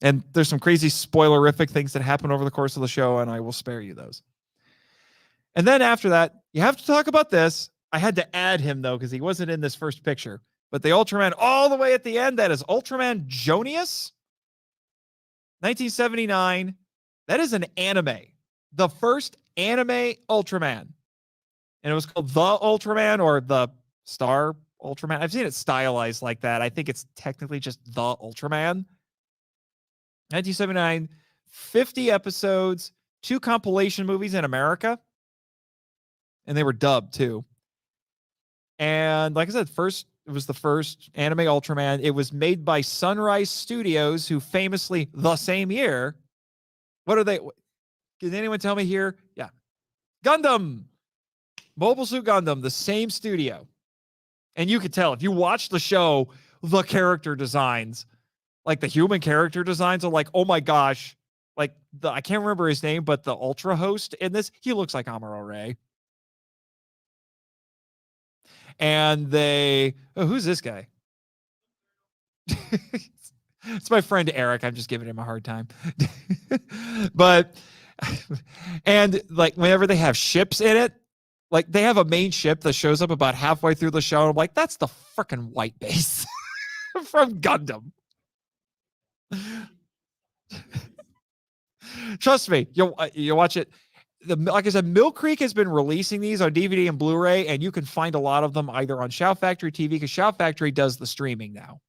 And there's some crazy spoilerific things that happen over the course of the show, and I will spare you those. And then after that, you have to talk about this. I had to add him, though, because he wasn't in this first picture. But the Ultraman all the way at the end, that is Ultraman Jonius, 1979. That is an anime. The first anime Ultraman. And it was called The Ultraman or The Star Ultraman. I've seen it stylized like that. I think it's technically just The Ultraman. 1979, 50 episodes, 2 compilation movies in America. And they were dubbed, too. And like I said, it was the first anime Ultraman. It was made by Sunrise Studios, who famously, the same year, what are they? Can anyone tell me here? Yeah. Gundam. Mobile Suit Gundam, the same studio. And you could tell, if you watch the show, the character designs, like the human character designs are like, oh my gosh. Like, I can't remember his name, but the Ultra host in this, he looks like Amuro Ray. And who's this guy? It's my friend Eric. I'm just giving him a hard time. But, and like whenever they have ships in it, like they have a main ship that shows up about halfway through the show. And I'm like, that's the freaking white base from Gundam. Trust me, you'll watch it. Like I said, Mill Creek has been releasing these on DVD and Blu-ray, and you can find a lot of them either on Shout Factory TV, because Shout Factory does the streaming now.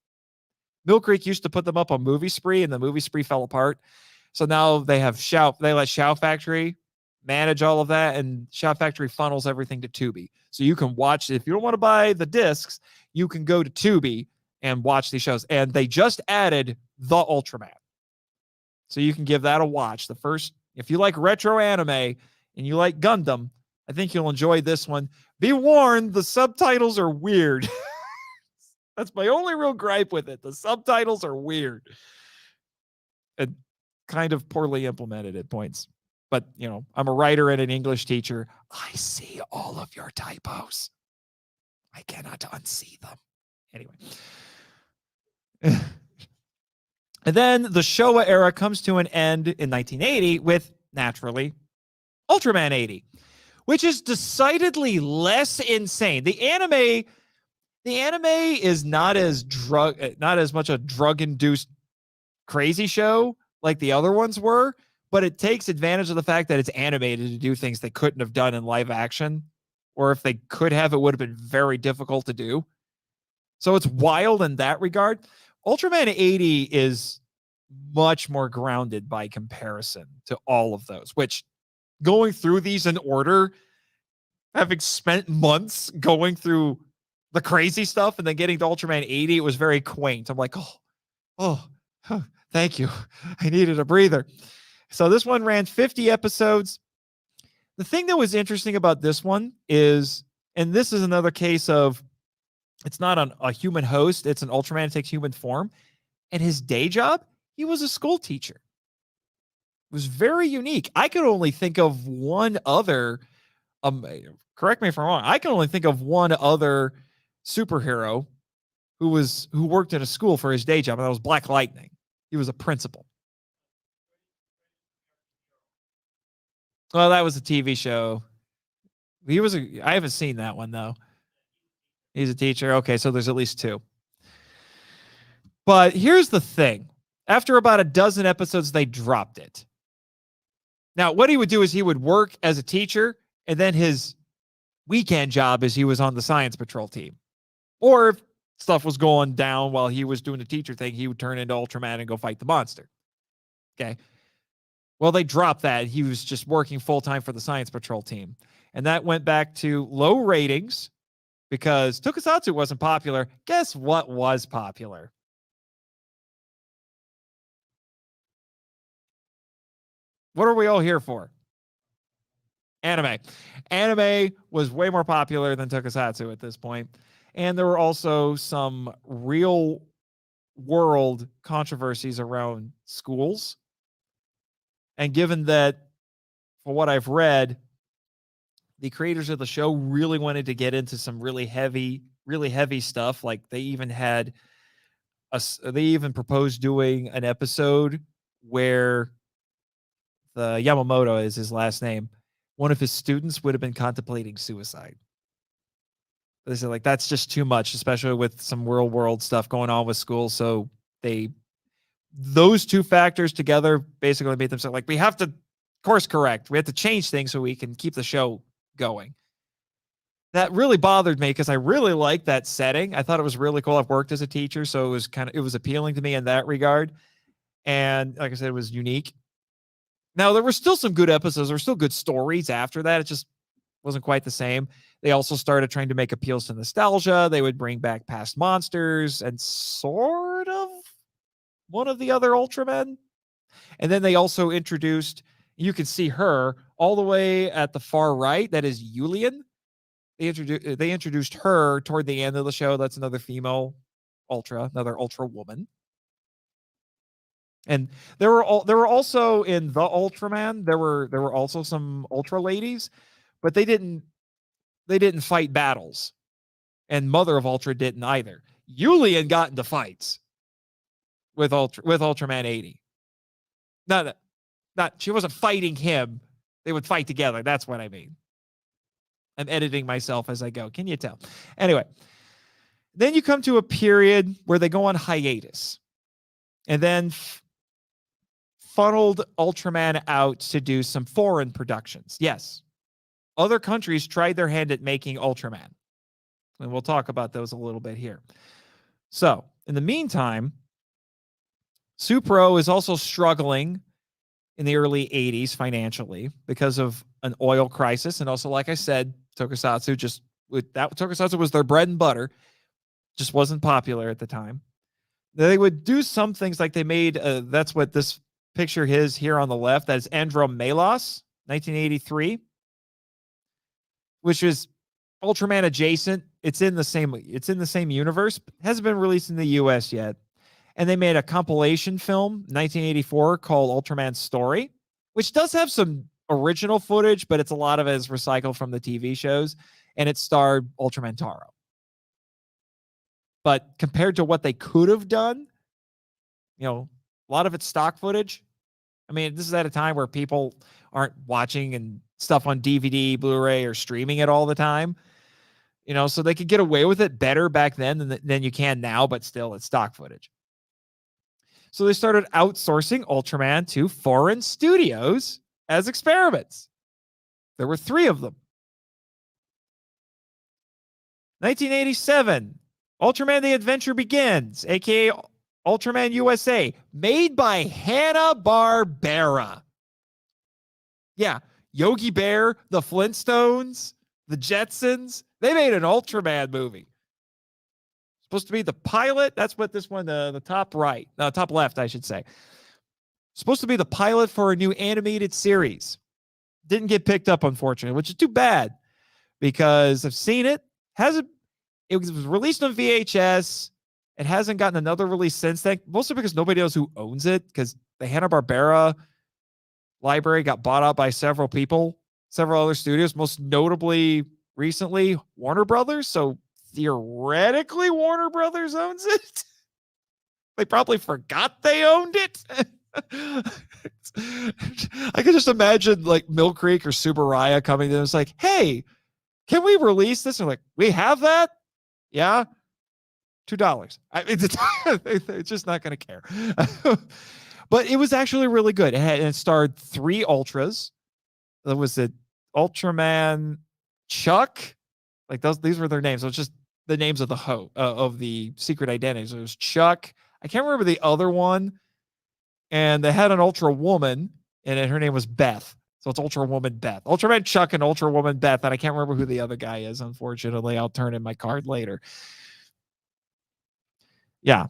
Mill Creek used to put them up on Movie Spree, and the Movie Spree fell apart. So now they have they let Shout Factory manage all of that, and Shout Factory funnels everything to Tubi. So you can watch, if you don't want to buy the discs, you can go to Tubi and watch these shows. And they just added The Ultraman. So you can give that a watch. The first, if you like retro anime and you like Gundam, I think you'll enjoy this one. Be warned, the subtitles are weird. That's my only real gripe with it. The subtitles are weird and kind of poorly implemented at points. But, you know, I'm a writer and an English teacher. I see all of your typos. I cannot unsee them. Anyway. And then the Showa era comes to an end in 1980 with, naturally, Ultraman 80, which is decidedly less insane. The anime is not as much a drug-induced crazy show like the other ones were, but it takes advantage of the fact that it's animated to do things they couldn't have done in live action, or if they could have, it would have been very difficult to do. So it's wild in that regard. Ultraman 80 is much more grounded by comparison to all of those, which, going through these in order, having spent months going through the crazy stuff and then getting to Ultraman 80, it was very quaint. I'm like, oh, thank you. I needed a breather. So this one ran 50 episodes. The thing that was interesting about this one is, and this is another case of, it's not a human host, it's an Ultraman that takes human form. And his day job, he was a school teacher. It was very unique. I could only think of one other, correct me if I'm wrong, I can only think of one other superhero who worked in a school for his day job, and that was Black Lightning. He was a principal. Well, that was a TV show. I haven't seen that one, though. He's a teacher. Okay, so there's at least two. But here's the thing. After about a dozen episodes, they dropped it. Now, what he would do is he would work as a teacher, and then his weekend job is he was on the science patrol team. Or if stuff was going down while he was doing the teacher thing, he would turn into Ultraman and go fight the monster. Okay. Well, they dropped that. He was just working full-time for the science patrol team. And that went back to low ratings because Tokusatsu wasn't popular. Guess what was popular? What are we all here for? Anime. Anime was way more popular than Tokusatsu at this point. And there were also some real world controversies around schools. And given that, for what I've read, the creators of the show really wanted to get into some really heavy stuff. Like they even proposed doing an episode where the Yamamoto is his last name. One of his students would have been contemplating suicide. They said, like, that's just too much, especially with some real world stuff going on with schools. So those two factors together basically made them say, like, we have to course correct. We have to change things so we can keep the show going. That really bothered me because I really liked that setting. I thought it was really cool. I've worked as a teacher, so it was appealing to me in that regard. And like I said, it was unique. Now, there were still some good episodes. There were still good stories after that. It just wasn't quite the same. They also started trying to make appeals to nostalgia. They would bring back past monsters and sort of one of the other Ultramen. And then they also introduced, you can see her all the way at the far right. That is Yulian. They introduced her toward the end of the show. That's another female another Ultra woman. And there were also in the Ultraman, there were also some Ultra ladies, but they didn't fight battles. And Mother of Ultra didn't either. Yulian got into fights with Ultraman 80. Not she wasn't fighting him. They would fight together. That's what I mean. I'm editing myself as I go. Can you tell? Anyway, then you come to a period where they go on hiatus. And then funneled Ultraman out to do some foreign productions. Yes. Other countries tried their hand at making Ultraman. And we'll talk about those a little bit here. So, in the meantime, Supro is also struggling in the early 80s financially because of an oil crisis. And also, like I said, Tokusatsu was their bread and butter, just wasn't popular at the time. They would do some things like they made, that's what this picture is here on the left. That is Andromelos, 1983, which is Ultraman adjacent. It's in the same universe. Hasn't been released in the US yet. And they made a compilation film, 1984, called Ultraman Story, which does have some original footage, but it's a lot of it is recycled from the TV shows. And it starred Ultraman Taro. But compared to what they could have done, a lot of it's stock footage. I mean, this is at a time where people aren't watching and stuff on DVD, Blu-ray, or streaming it all the time. So they could get away with it better back then than you can now, but still it's stock footage. So they started outsourcing Ultraman to foreign studios as experiments. There were 3 of them. 1987, Ultraman The Adventure Begins, aka Ultraman USA, made by Hanna-Barbera. Yeah, Yogi Bear, the Flintstones, the Jetsons, they made an Ultraman movie. Supposed to be the pilot. That's what this one, the top right, top left, I should say. Supposed to be the pilot for a new animated series. Didn't get picked up, unfortunately, which is too bad because I've seen it. It was released on VHS. It hasn't gotten another release since then, mostly because nobody knows who owns it, because the Hanna-Barbera library got bought out by several people, several other studios, most notably recently Warner Brothers. So theoretically, Warner Brothers owns it. They probably forgot they owned it. I could just imagine like Mill Creek or Subaraya coming to them. It's like, hey, can we release this? And like, we have that? Yeah. $2. It's just not going to care. But it was actually really good. It starred 3 Ultras. There was the Ultraman Chuck. Like these were their names. So it's just the names of of the secret identities. So it was Chuck. I can't remember the other one. And they had an Ultra Woman, and her name was Beth. So it's Ultra Woman Beth. Ultraman Chuck and Ultra Woman Beth. And I can't remember who the other guy is, unfortunately. I'll turn in my card later. Yeah.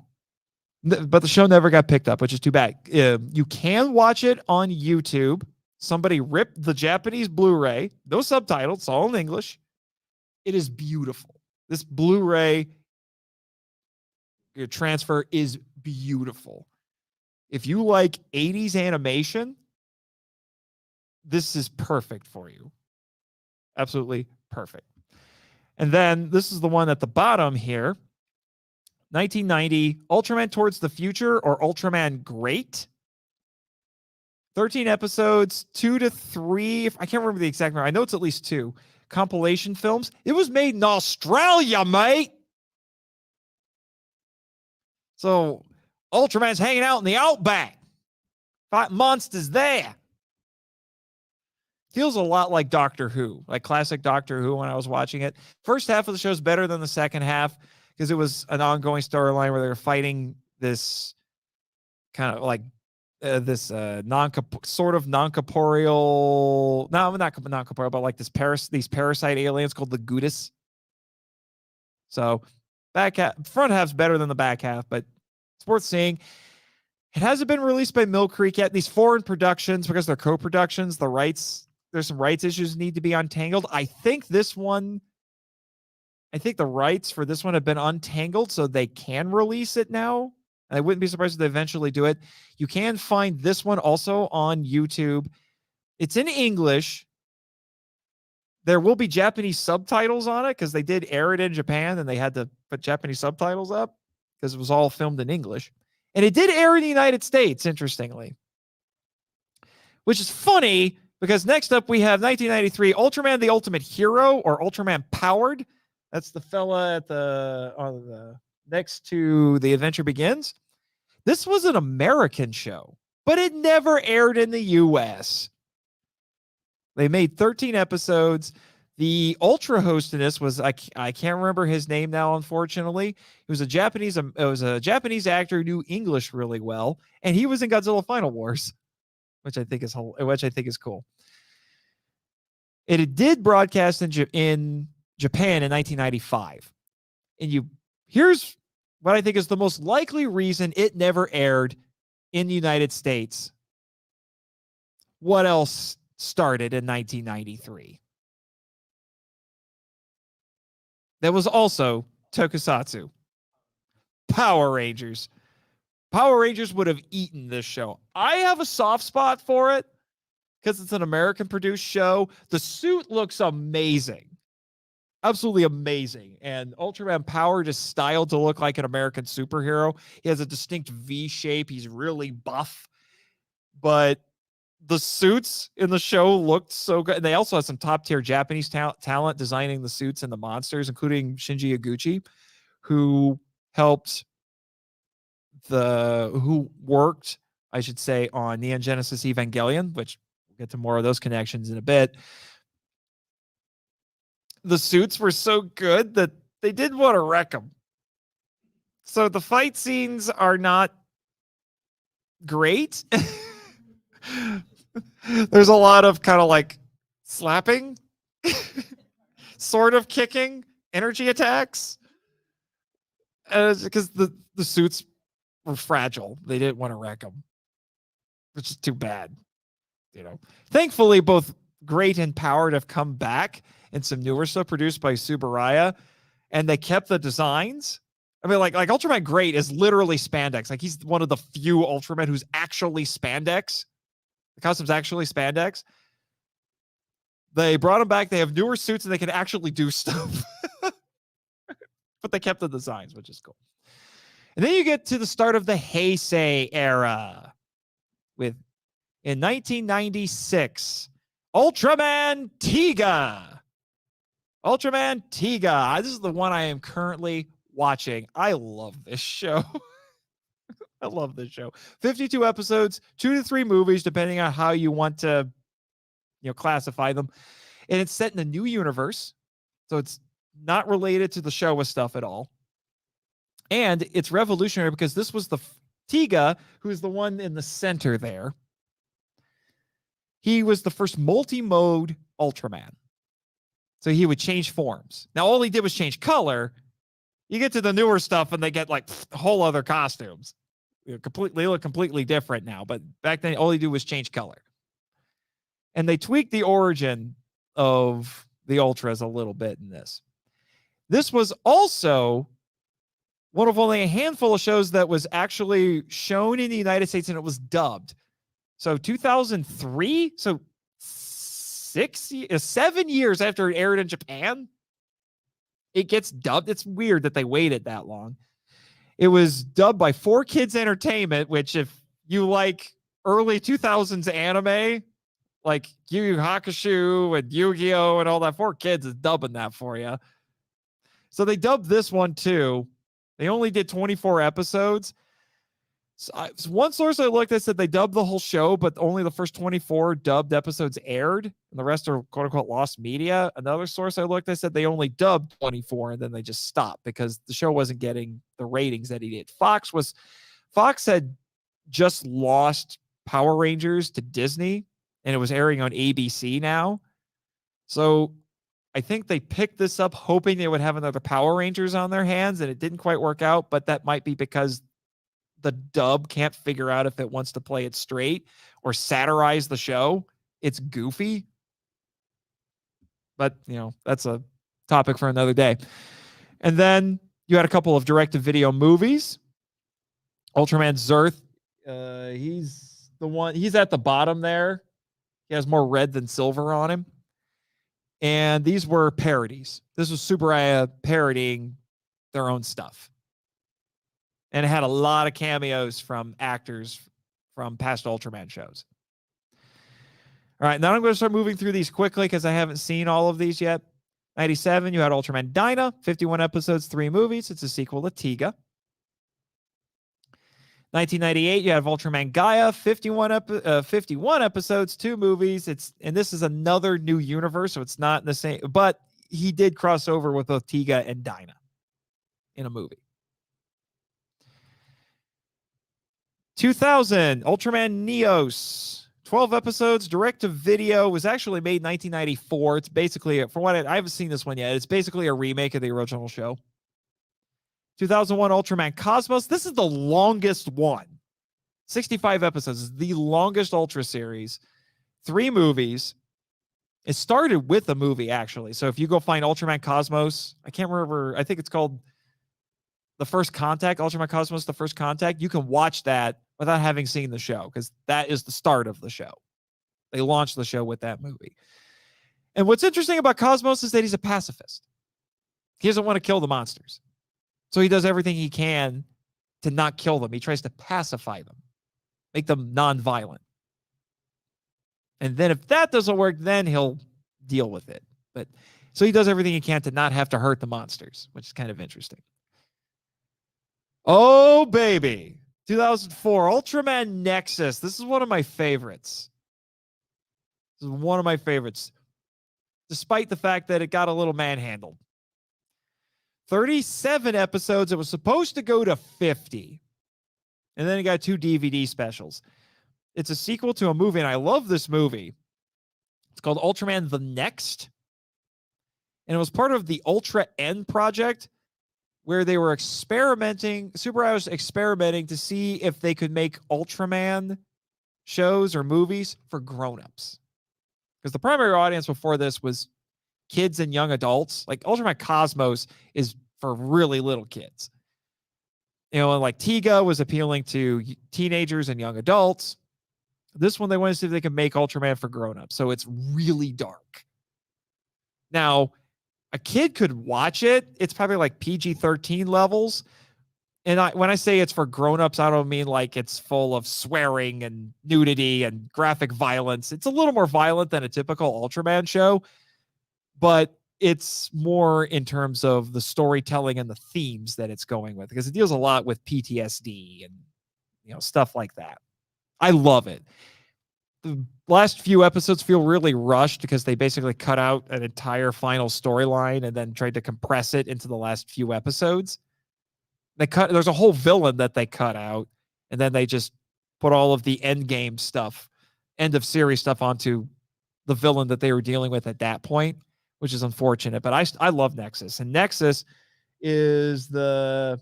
But the show never got picked up, which is too bad. You can watch it on YouTube. Somebody ripped the Japanese Blu-ray. No subtitles. It's all in English. It is beautiful. This Blu-ray transfer is beautiful. If you like 80s animation, this is perfect for you. Absolutely perfect. And then this is the one at the bottom here. 1990, Ultraman Towards the Future, or Ultraman Great. 13 episodes, 2 to 3. I can't remember the exact number. I know it's at least 2 compilation films. It was made in Australia, mate. So Ultraman's hanging out in the outback, fighting monsters there. Feels a lot like Doctor Who, like classic Doctor Who when I was watching it. First half of the show is better than the second half because it was an ongoing storyline where they were fighting this kind of like non-corporeal, not non-corporeal, but like these parasite aliens called the Gudis. So front half's better than the back half, but it's worth seeing. It hasn't been released by Mill Creek yet. These foreign productions, because they're co-productions, there's some rights issues need to be untangled. I think the rights for this one have been untangled, so they can release it now. I wouldn't be surprised if they eventually do it. You can find this one also on YouTube. It's in English. There will be Japanese subtitles on it because they did air it in Japan and they had to put Japanese subtitles up because it was all filmed in English. And it did air in the United States, interestingly. Which is funny because next up we have 1993 Ultraman the Ultimate Hero, or Ultraman Powered. That's the fella at the next to The Adventure Begins. This was an American show, but it never aired in the US. They made 13 episodes. The Ultra host in this was I can't remember his name now, unfortunately. He was a Japanese actor who knew English really well, and he was in Godzilla Final Wars, which I think is cool. It did broadcast in Japan in 1995, and here's what I think is the most likely reason it never aired in the United States. What else started in 1993? That was also tokusatsu. Power Rangers. Power Rangers would have eaten this show. I have a soft spot for it because it's an American produced show. The suit looks amazing. Absolutely amazing. And Ultraman Power just styled to look like an American superhero. He has a distinct V shape. He's really buff. But the suits in the show looked so good. And they also had some top tier Japanese talent designing the suits and the monsters, including Shinji Iguchi, who worked, I should say, on Neon Genesis Evangelion, which we'll get to more of those connections in a bit. The suits were so good that they didn't want to wreck them. So the fight scenes are not great. There's a lot of kind of like slapping, sort of kicking, energy attacks. Because the suits were fragile. They didn't want to wreck them, which is too bad. Thankfully, both Great and Powered have come back in some newer stuff produced by Tsuburaya, and they kept the designs. I mean, like Ultraman Great is literally spandex. Like, he's one of the few Ultraman who's actually spandex. The costume's actually spandex. They brought them back. They have newer suits and they can actually do stuff. But they kept the designs, which is cool. And then you get to the start of the Heisei era in 1996, Ultraman Tiga. Ultraman Tiga. This is the one I am currently watching. I love this show. I love this show. 52 episodes, 2 to 3 movies, depending on how you want to, classify them. And it's set in a new universe. So it's not related to the Showa stuff at all. And it's revolutionary because this was the Tiga, who's the one in the center there. He was the first multi-mode Ultraman. So he would change forms. Now, all he did was change color. You get to the newer stuff and they get like whole other costumes. They look completely different now. But back then, all he did was change color. And they tweaked the origin of the Ultras a little bit in this. This was also one of only a handful of shows that was actually shown in the United States and it was dubbed. So 2003, so 7 years after it aired in Japan, it gets dubbed. It's weird that they waited that long. It was dubbed by 4Kids Entertainment, which if you like early 2000s anime, like Yu Yu Hakusho and Yu-Gi-Oh! And all that, 4Kids is dubbing that for you. So they dubbed this one too. They only did 24 episodes. So one source I looked at said they dubbed the whole show, but only the first 24 dubbed episodes aired, and the rest are quote unquote lost media. Another source I looked at said they only dubbed 24 and then they just stopped because the show wasn't getting the ratings that he did. Fox had just lost Power Rangers to Disney, and it was airing on ABC now. So I think they picked this up hoping they would have another Power Rangers on their hands, and it didn't quite work out, but that might be because the dub can't figure out if it wants to play it straight or satirize the show. It's goofy. But, that's a topic for another day. And then you had a couple of direct-to-video movies. Ultraman Zerth, he's at the bottom there. He has more red than silver on him. And these were parodies. This was Tsuburaya parodying their own stuff. And it had a lot of cameos from actors from past Ultraman shows. All right, now I'm going to start moving through these quickly because I haven't seen all of these yet. 97, you had Ultraman Dyna, 51 episodes, 3 movies. It's a sequel to Tiga. 1998, you have Ultraman Gaia, 51 episodes, 2 movies. And this is another new universe, so it's not the same, but he did cross over with both Tiga and Dinah in a movie. 2000, Ultraman Neos, 12 episodes, direct to video, was actually made in 1994. It's basically, from what I haven't seen this one yet, it's basically a remake of the original show. 2001, Ultraman Cosmos. This is the longest one. 65 episodes is the longest Ultra series. 3 movies. It started with a movie, actually. So if you go find Ultraman Cosmos, I can't remember, I think it's called The First Contact, Ultraman Cosmos, The First Contact. You can watch that without having seen the show, because that is the start of the show. They launched the show with that movie. And what's interesting about Cosmos is that he's a pacifist. He doesn't want to kill the monsters. So he does everything he can to not kill them. He tries to pacify them, make them non-violent. And then if that doesn't work, then he'll deal with it. But so he does everything he can to not have to hurt the monsters, which is kind of interesting. Oh, baby. 2004, Ultraman Nexus. This is one of my favorites. This is one of my favorites, despite the fact that it got a little manhandled. 37 episodes. It was supposed to go to 50. And then it got 2 DVD specials. It's a sequel to a movie, and I love this movie. It's called Ultraman The Next. And it was part of the Ultra N project, where they were experimenting, superheroes experimenting to see if they could make Ultraman shows or movies for grown-ups. Because the primary audience before this was kids and young adults. Like Ultraman Cosmos is for really little kids. You know, and like Tiga was appealing to teenagers and young adults. This one, they wanted to see if they could make Ultraman for grown-ups. So it's really dark. Now, a kid could watch it. It's probably like PG-13 levels. And when I say it's for grown-ups, I don't mean like it's full of swearing and nudity and graphic violence. It's a little more violent than a typical Ultraman show, but it's more in terms of the storytelling and the themes that it's going with, because it deals a lot with PTSD and, you know, stuff like that. I love it. The last few episodes feel really rushed because they basically cut out an entire final storyline and then tried to compress it into the last few episodes. There's a whole villain that they cut out, and then they just put all of the end game stuff, end of series stuff onto the villain that they were dealing with at that point, which is unfortunate. But I love Nexus, and Nexus is the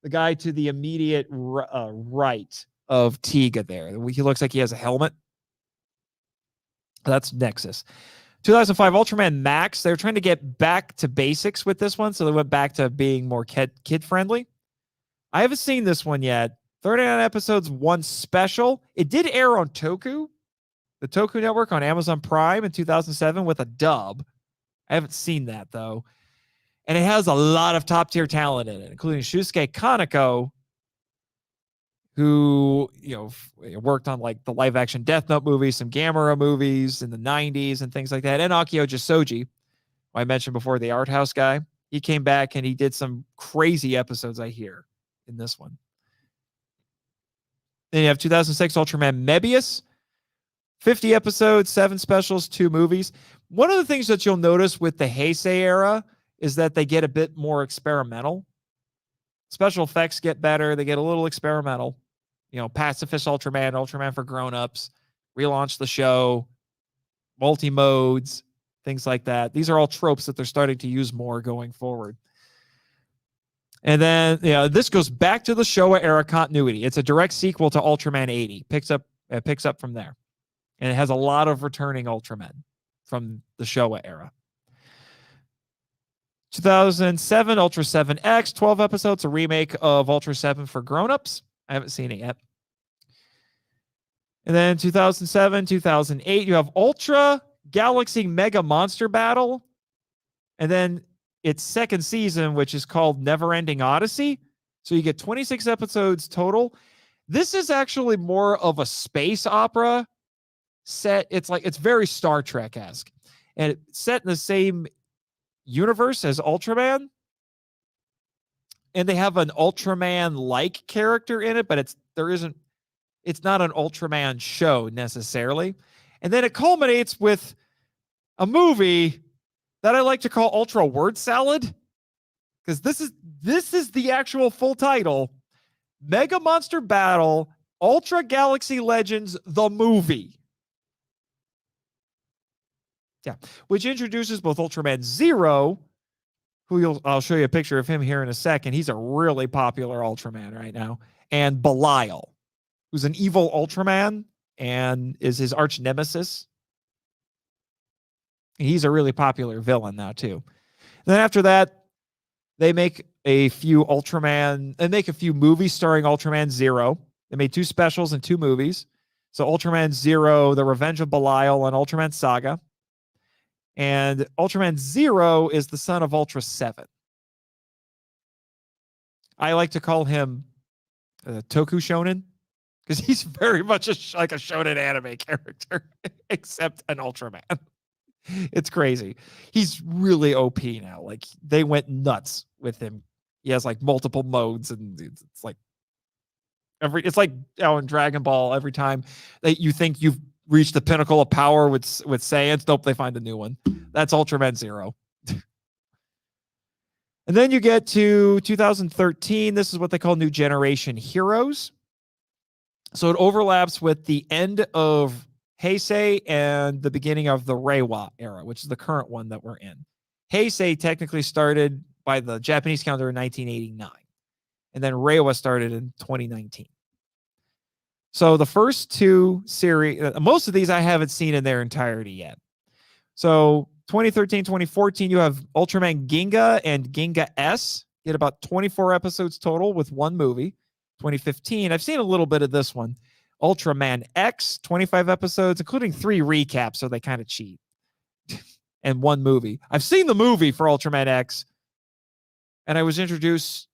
guy to the immediate right of Tiga there. He looks like he has a helmet. That's Nexus. 2005 Ultraman Max. They were trying to get back to basics with this one, so they went back to being more kid-friendly. I haven't seen this one yet. 39 episodes, 1 special. It did air on Toku, the Toku network on Amazon Prime in 2007 with a dub. I haven't seen that, though. And it has a lot of top-tier talent in it, including Shusuke Kaneko, who, you know, worked on like the live-action Death Note movies, some Gamera movies in the 90s and things like that. And Akio Jisoji, who I mentioned before, the art house guy. He came back and he did some crazy episodes, I hear, in this one. Then you have 2006 Ultraman Mebius. 50 episodes, 7 specials, 2 movies. One of the things that you'll notice with the Heisei era is that they get a bit more experimental. Special effects get better. They get a little experimental. You know, pacifist Ultraman, Ultraman for grown-ups, relaunch the show, multi-modes, things like that. These are all tropes that they're starting to use more going forward. And then, this goes back to the Showa era continuity. It's a direct sequel to Ultraman 80. It picks up from there. And it has a lot of returning Ultramen from the Showa era. 2007, Ultra 7X, 12 episodes, a remake of Ultra 7 for grown-ups. I haven't seen it yet. And then 2007, 2008, you have Ultra Galaxy Mega Monster Battle. And then its second season, which is called Never Ending Odyssey. So you get 26 episodes total. This is actually more of a space opera set. It's very Star Trek-esque. And it's set in the same universe as Ultraman. And they have an Ultraman-like character in it, but it's not an Ultraman show necessarily. And then it culminates with a movie that I like to call Ultra Word Salad, because this is the actual full title: Mega Monster Battle Ultra Galaxy Legends, the movie. Yeah, which introduces both Ultraman Zero, who I'll show you a picture of him here in a second. He's a really popular Ultraman right now, and Belial, who's an evil Ultraman and is his arch nemesis. He's a really popular villain now too. And then after that, they make a few movies starring Ultraman Zero. They made 2 specials and 2 movies. So Ultraman Zero, The Revenge of Belial, and Ultraman Saga. And Ultraman Zero is the son of Ultra 7. I like to call him Toku Shonen, because he's very much like a shonen anime character, except an Ultraman. It's crazy. He's really OP now. Like, they went nuts with him. He has like multiple modes, and it's like in Dragon Ball, every time that you think you've reached the pinnacle of power with Saiyans, nope, they find a new one. That's Ultraman Zero. And then you get to 2013. This is what they call New Generation Heroes. So it overlaps with the end of Heisei and the beginning of the Reiwa era, which is the current one that we're in. Heisei technically started by the Japanese calendar in 1989. And then Reiwa started in 2019. So the first 2 series, most of these I haven't seen in their entirety yet. So 2013, 2014, you have Ultraman Ginga and Ginga S. You get about 24 episodes total with 1 movie. 2015, I've seen a little bit of this one. Ultraman X, 25 episodes, including 3 recaps, so they kind of cheat. And 1 movie. I've seen the movie for Ultraman X, and I was introduced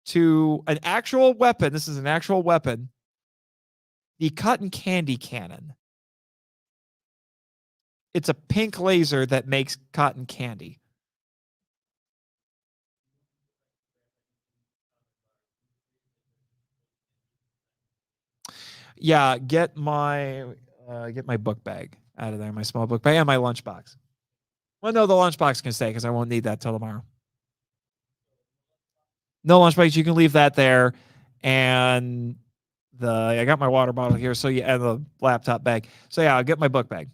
to an actual weapon. This is an actual weapon. The cotton candy cannon. It's a pink laser that makes cotton candy. Yeah, get my book bag out of there, my small book bag, and my lunchbox. Well, no, the lunchbox can stay because I won't need that till tomorrow. No lunchbox, you can leave that there, and I got my water bottle here, so yeah, and the laptop bag. So yeah, I'll get my book bag.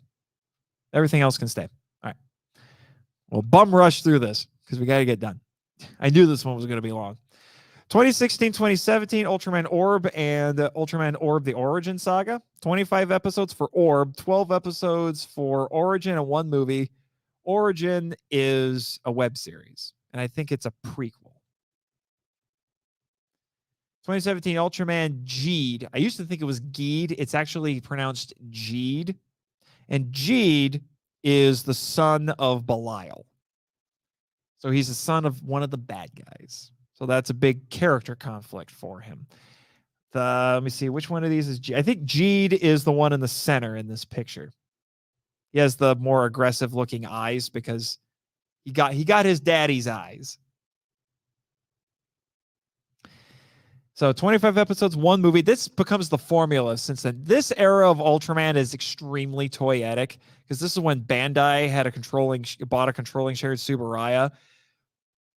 Everything else can stay. All right. Well, bum rush through this because we got to get done. I knew this one was going to be long. 2016, 2017, Ultraman Orb and Ultraman Orb The Origin Saga. 25 episodes for Orb, 12 episodes for Origin, and 1 movie. Origin is a web series, and I think it's a prequel. 2017, Ultraman Geed. I used to think it was Geed. It's actually pronounced Geed. And Geed is the son of Belial. So he's the son of one of the bad guys. So that's a big character conflict for him. Let me see, which one of these is Geed? I think Geed is the one in the center in this picture. He has the more aggressive looking eyes because he got his daddy's eyes. So 25 episodes, 1 movie. This becomes the formula since then. This era of Ultraman is extremely toyetic because this is when Bandai bought a controlling share of Subaraya.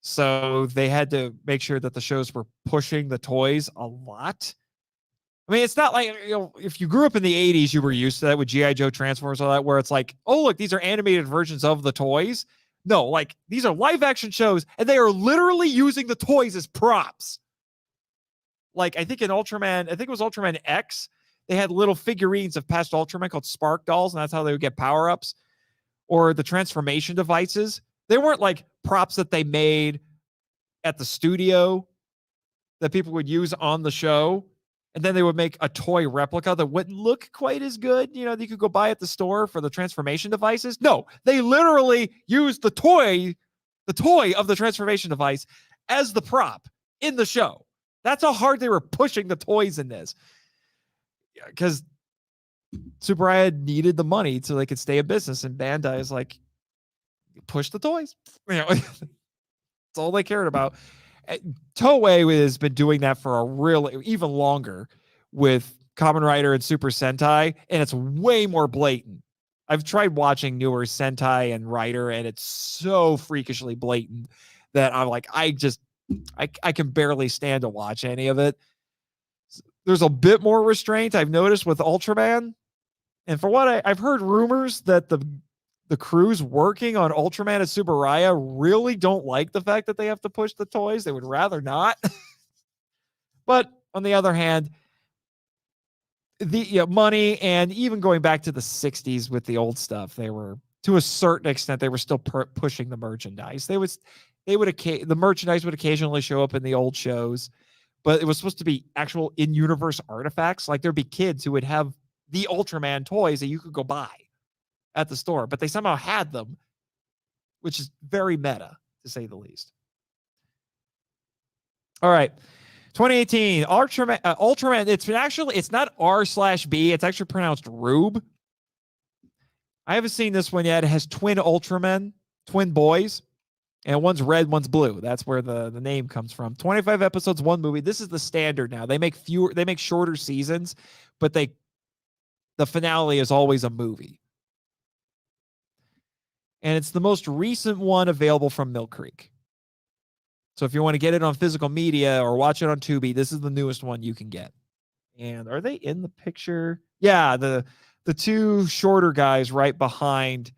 So they had to make sure that the shows were pushing the toys a lot. I mean, it's not like, if you grew up in the 80s, you were used to that with G.I. Joe, Transformers, all that, where it's like, oh, look, these are animated versions of the toys. No, like, these are live action shows, and they are literally using the toys as props. Like, I think it was Ultraman X, they had little figurines of past Ultraman called Spark Dolls, and that's how they would get power-ups. Or the transformation devices. They weren't like props that they made at the studio that people would use on the show. And then they would make a toy replica that wouldn't look quite as good. That you could go buy at the store for the transformation devices. No, they literally used the toy of the transformation device as the prop in the show. That's how hard they were pushing the toys in this. Because Subaraya needed the money so they could stay in business. And Bandai is like, push the toys. That's all they cared about. Toei has been doing that for even longer with Kamen Rider and Super Sentai, and it's way more blatant. I've tried watching newer Sentai and Rider, and it's so freakishly blatant that I'm like, I can barely stand to watch any of it. There's a bit more restraint I've noticed with Ultraman. And for what I've heard rumors that the crews working on Ultraman at Subaraya really don't like the fact that they have to push the toys. They would rather not. But on the other hand, the money, and even going back to the 60s with the old stuff, they were, to a certain extent, they were still pushing the merchandise. The merchandise would occasionally show up in the old shows, but it was supposed to be actual in-universe artifacts. Like there'd be kids who would have the Ultraman toys that you could go buy at the store, but they somehow had them, which is very meta, to say the least. All right. 2018, Ultraman. It's not R/B. It's actually pronounced Rube. I haven't seen this one yet. It has twin Ultramen, twin boys, and one's red, one's blue. That's where the name comes from. 25 episodes, one movie. This is the standard now. They make shorter seasons, but the finale is always a movie. And it's the most recent one available from Mill Creek. So if you want to get it on physical media or watch it on Tubi, this is the newest one you can get. And are they in the picture? Yeah, the two shorter guys right behind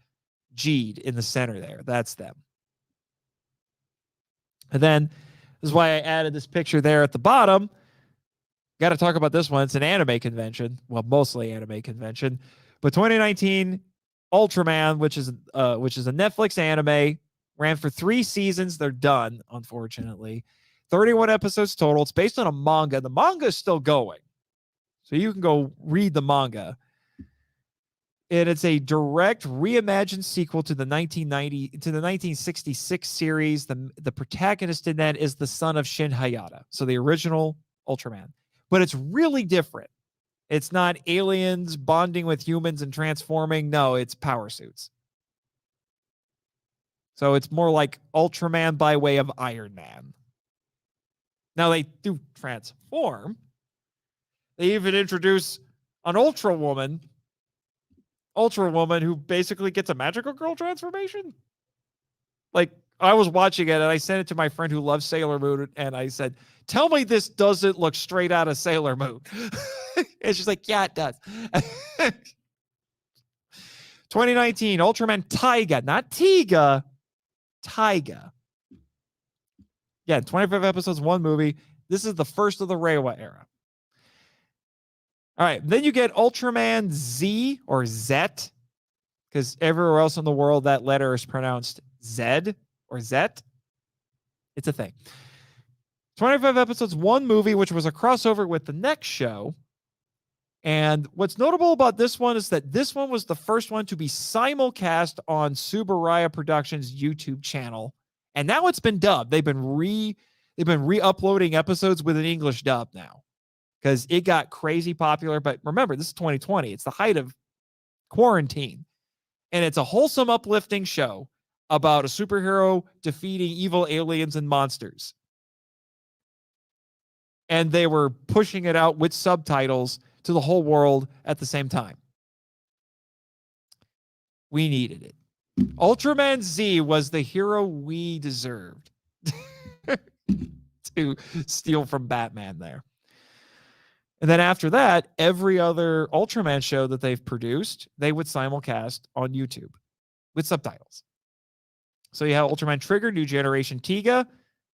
Jeed in the center there. That's them. And then this is why I added this picture there at the bottom. Got to talk about this one. It's an anime convention. Well, mostly anime convention. But 2019 Ultraman, which is a Netflix anime, ran for 3 seasons. They're done, unfortunately. 31 episodes total. It's based on a manga. The manga is still going, so you can go read the manga. And it's a direct reimagined sequel to the 1966 series. The protagonist in that is the son of Shin Hayata, so the original Ultraman. But it's really different. It's not aliens bonding with humans and transforming. No, it's power suits. So it's more like Ultraman by way of Iron Man. Now they do transform. They even introduce an Ultra Woman who basically gets a magical girl transformation. Like, I was watching it and I sent it to my friend who loves Sailor Moon, and I said, tell me this doesn't look straight out of Sailor Moon. And she's like, yeah, it does. 2019, Ultraman Taiga, not Tiga, Taiga. Yeah, 25 episodes, one movie. This is the first of the Reiwa era. All right, then you get Ultraman Z or Zet, because everywhere else in the world that letter is pronounced Zed or Zet. It's a thing. 25 episodes, one movie, which was a crossover with the next show. And what's notable about this one is that this one was the first one to be simulcast on Subaraya Productions' YouTube channel. And now it's been dubbed. They've been re-uploading episodes with an English dub now, because it got crazy popular. But remember, this is 2020. It's the height of quarantine. And it's a wholesome, uplifting show about a superhero defeating evil aliens and monsters. And they were pushing it out with subtitles to the whole world at the same time. We needed it. Ultraman Z was the hero we deserved to steal from Batman there. And then after that, every other Ultraman show that they've produced, they would simulcast on YouTube with subtitles. So you have Ultraman Trigger, New Generation Tiga,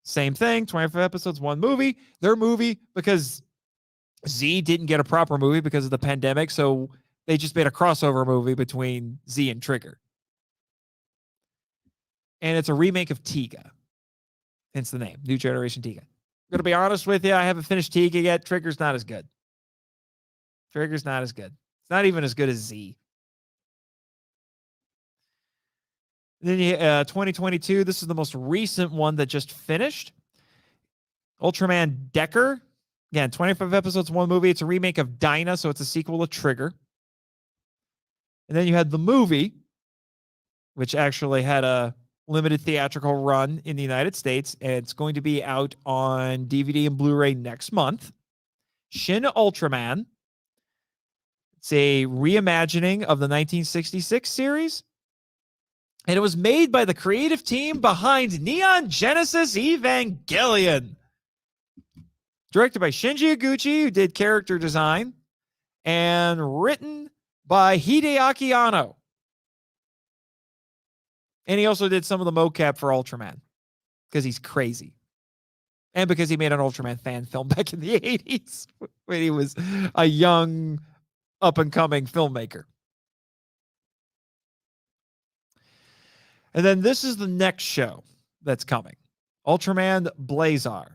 same thing, 25 episodes, one movie. Their movie, because Z didn't get a proper movie because of the pandemic, so they just made a crossover movie between Z and Trigger. And it's a remake of Tiga, hence the name, New Generation Tiga. I'm going to be honest with you, I haven't finished Tiga yet. Trigger's not as good. Trigger's not as good. It's not even as good as Z. Then 2022, this is the most recent one that just finished. Ultraman Decker. Again, 25 episodes, one movie. It's a remake of Dyna, so it's a sequel to Trigger. And then you had the movie, which actually had a limited theatrical run in the United States, and it's going to be out on DVD and Blu-ray next month. Shin Ultraman. It's a reimagining of the 1966 series. And it was made by the creative team behind Neon Genesis Evangelion. Directed by Shinji Iguchi, who did character design, and written by Hideaki Anno. And he also did some of the mocap for Ultraman because he's crazy. And because he made an Ultraman fan film back in the 80s when he was a young, up-and-coming filmmaker. And then this is the next show that's coming, Ultraman Blazar.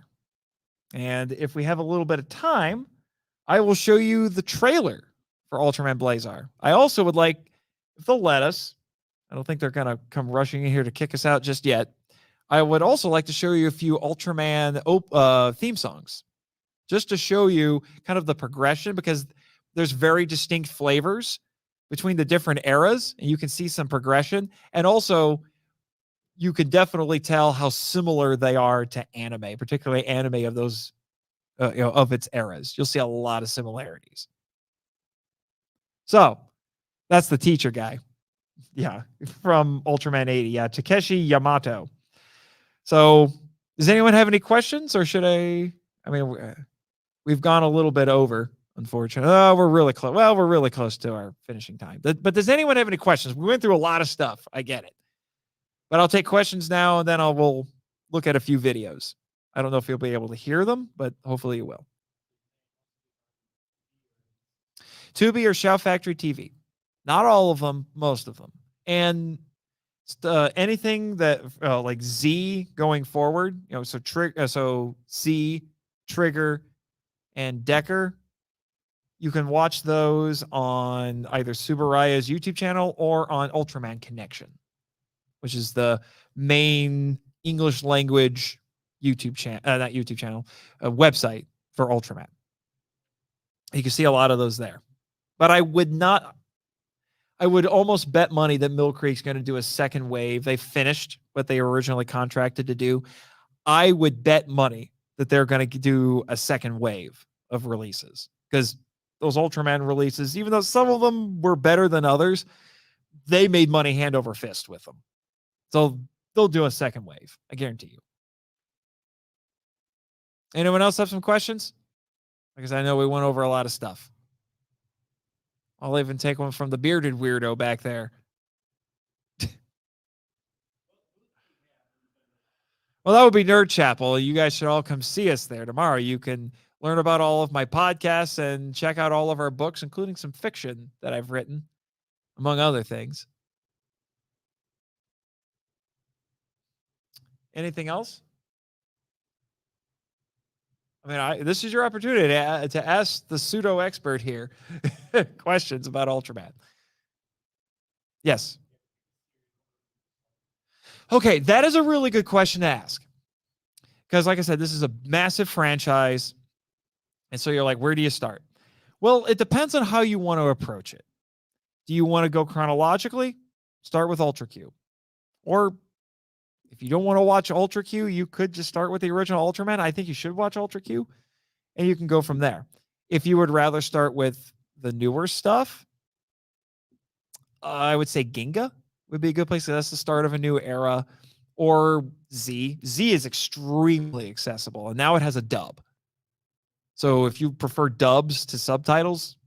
And if we have a little bit of time, I will show you the trailer for Ultraman Blazar. I also would like, if they'll let us, I don't think they're going to come rushing in here to kick us out just yet. I would also like to show you a few Ultraman theme songs, just to show you kind of the progression, because there's very distinct flavors between the different eras, and you can see some progression. And also, you can definitely tell how similar they are to anime, particularly anime of those, of its eras. You'll see a lot of similarities. So that's the teacher guy. Yeah, from Ultraman 80. Yeah, Takeshi Yamato. So does anyone have any questions, or should I mean, we've gone a little bit over, unfortunately. Oh, we're really close. Well, we're really close to our finishing time. But does anyone have any questions? We went through a lot of stuff. I get it. But I'll take questions now, and then we'll look at a few videos. I don't know if you'll be able to hear them, but hopefully you will. Tubi or Shout Factory TV. Not all of them, most of them. And anything that like Z going forward, so Z, Trigger, and Decker, you can watch those on either Subaraya's YouTube channel or on Ultraman Connection, which is the main English language YouTube channel, not YouTube channel, website for Ultraman. You can see a lot of those there. But I would almost bet money that Mill Creek's going to do a second wave. They finished what they originally contracted to do. I would bet money that they're going to do a second wave of releases, because those Ultraman releases, even though some of them were better than others, they made money hand over fist with them. So they'll do a second wave. I guarantee you. Anyone else have some questions? Because I know we went over a lot of stuff. I'll even take one from the bearded weirdo back there. Well, that would be Nerd Chapel. You guys should all come see us there tomorrow. You can learn about all of my podcasts and check out all of our books, including some fiction that I've written, among other things. Anything else? I mean, this is your opportunity to ask the pseudo expert here questions about Ultraman. Yes. Okay, that is a really good question to ask. Because like I said, this is a massive franchise. And so you're like, where do you start? Well, it depends on how you want to approach it. Do you want to go chronologically? Start with Ultra Q. Or if you don't want to watch Ultra Q, you could just start with the original Ultraman. I think you should watch Ultra Q, and you can go from there. If you would rather start with the newer stuff, I would say Ginga would be a good place. That's the start of a new era. Or Z. Z is extremely accessible, and now it has a dub. So if you prefer dubs to subtitles,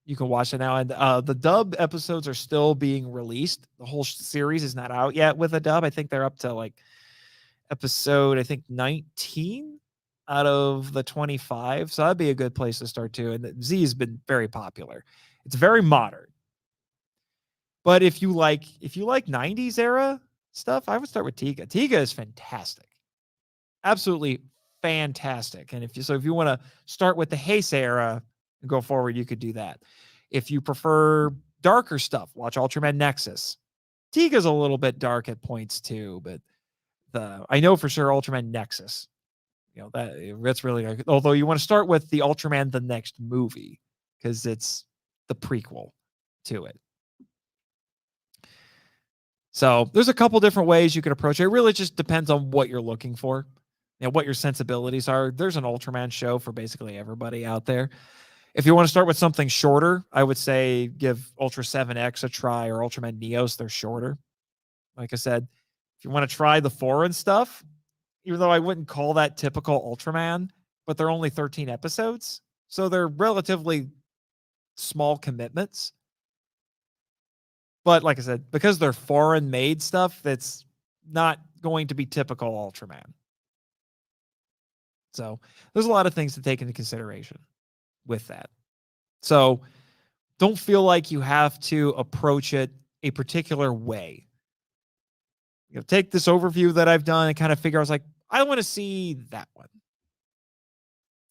you can watch it now. And the dub episodes are still being released. The whole series is not out yet with a dub. I think they're up to like episode, 19 out of the 25. So that'd be a good place to start too. And Z has been very popular. It's very modern. But if you like 90s era stuff, I would start with Tiga. Tiga is fantastic. Absolutely fantastic. And if you want to start with the Heisei era and go forward, you could do that. If you prefer darker stuff, watch Ultraman Nexus. Tiga's a little bit dark at points too, but I know for sure Ultraman Nexus, that's really good. Although you want to start with the Ultraman the Next movie, because it's the prequel to it. So there's a couple different ways you can approach it. It really just depends on what you're looking for. what your sensibilities are. There's an Ultraman show for basically everybody out there. If you want to start with something shorter, I would say give Ultra 7X a try or Ultraman Neos. They're shorter. Like I said, if you want to try the foreign stuff, even though I wouldn't call that typical Ultraman, but they're only 13 episodes. So they're relatively small commitments. But like I said, because they're foreign made stuff, that's not going to be typical Ultraman. So there's a lot of things to take into consideration with that. So don't feel like you have to approach it a particular way. Take this overview that I've done and kind of figure, I was like, I want to see that one.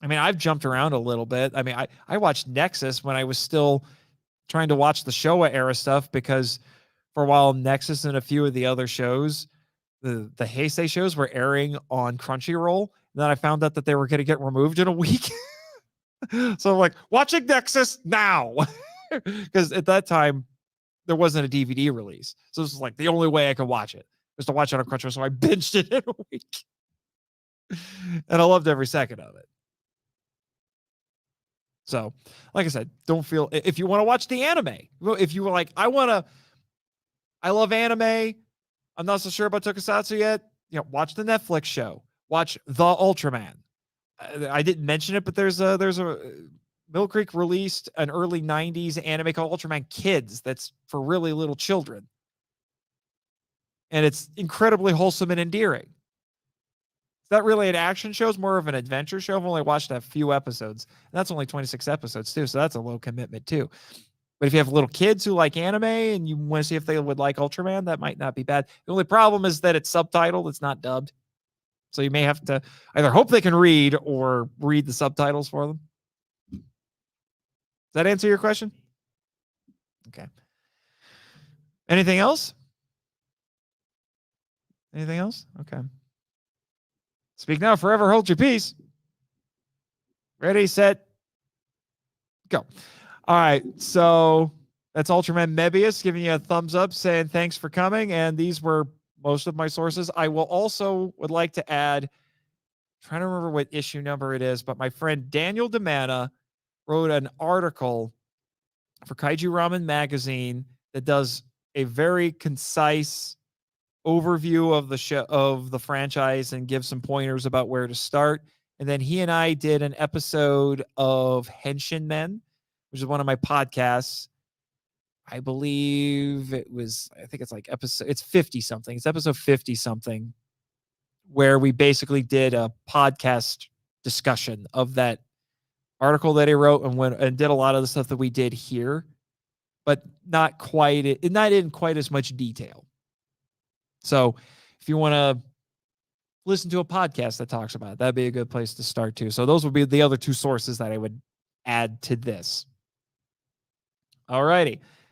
I mean, I've jumped around a little bit. I mean, I watched Nexus when I was still trying to watch the Showa era stuff, because for a while, Nexus and a few of the other shows, the Heisei shows, were airing on Crunchyroll. And then I found out that they were going to get removed in a week. So I'm like, watching Nexus now. Because at that time, there wasn't a DVD release. So this was like the only way I could watch it was to watch it on Crunchyroll. So I binged it in a week. And I loved every second of it. So, like I said, don't feel, if you want to watch the anime, if you were like, I love anime, I'm not so sure about Tokusatsu yet, watch the Netflix show, watch The Ultraman. I didn't mention it, but there's a Mill Creek released an early 90s anime called Ultraman Kids that's for really little children. And it's incredibly wholesome and endearing. It's not really an action show. It's more of an adventure show. I've only watched a few episodes. And that's only 26 episodes, too. So that's a low commitment, too. But if you have little kids who like anime and you want to see if they would like Ultraman, that might not be bad. The only problem is that it's subtitled. It's not dubbed. So you may have to either hope they can read or read the subtitles for them. Does that answer your question? Okay. Anything else? Anything else? Okay. Speak now, forever hold your peace. Ready, set, go. All right. So that's Ultraman Mebius giving you a thumbs up, saying thanks for coming. And these were most of my sources. I will also would like to add, trying to remember what issue number it is, but my friend Daniel DiManna wrote an article for Kaiju Ramen Magazine that does a very concise overview of the show, of the franchise, and gives some pointers about where to start. And then he and I did an episode of Henshin Men, which is one of my podcasts. I believe I think it's like it's 50 something. It's episode 50 something, where we basically did a podcast discussion of that article that he wrote and did a lot of the stuff that we did here, but not in quite as much detail. So if you want to listen to a podcast that talks about it, that'd be a good place to start too. So those would be the other two sources that I would add to this. All righty.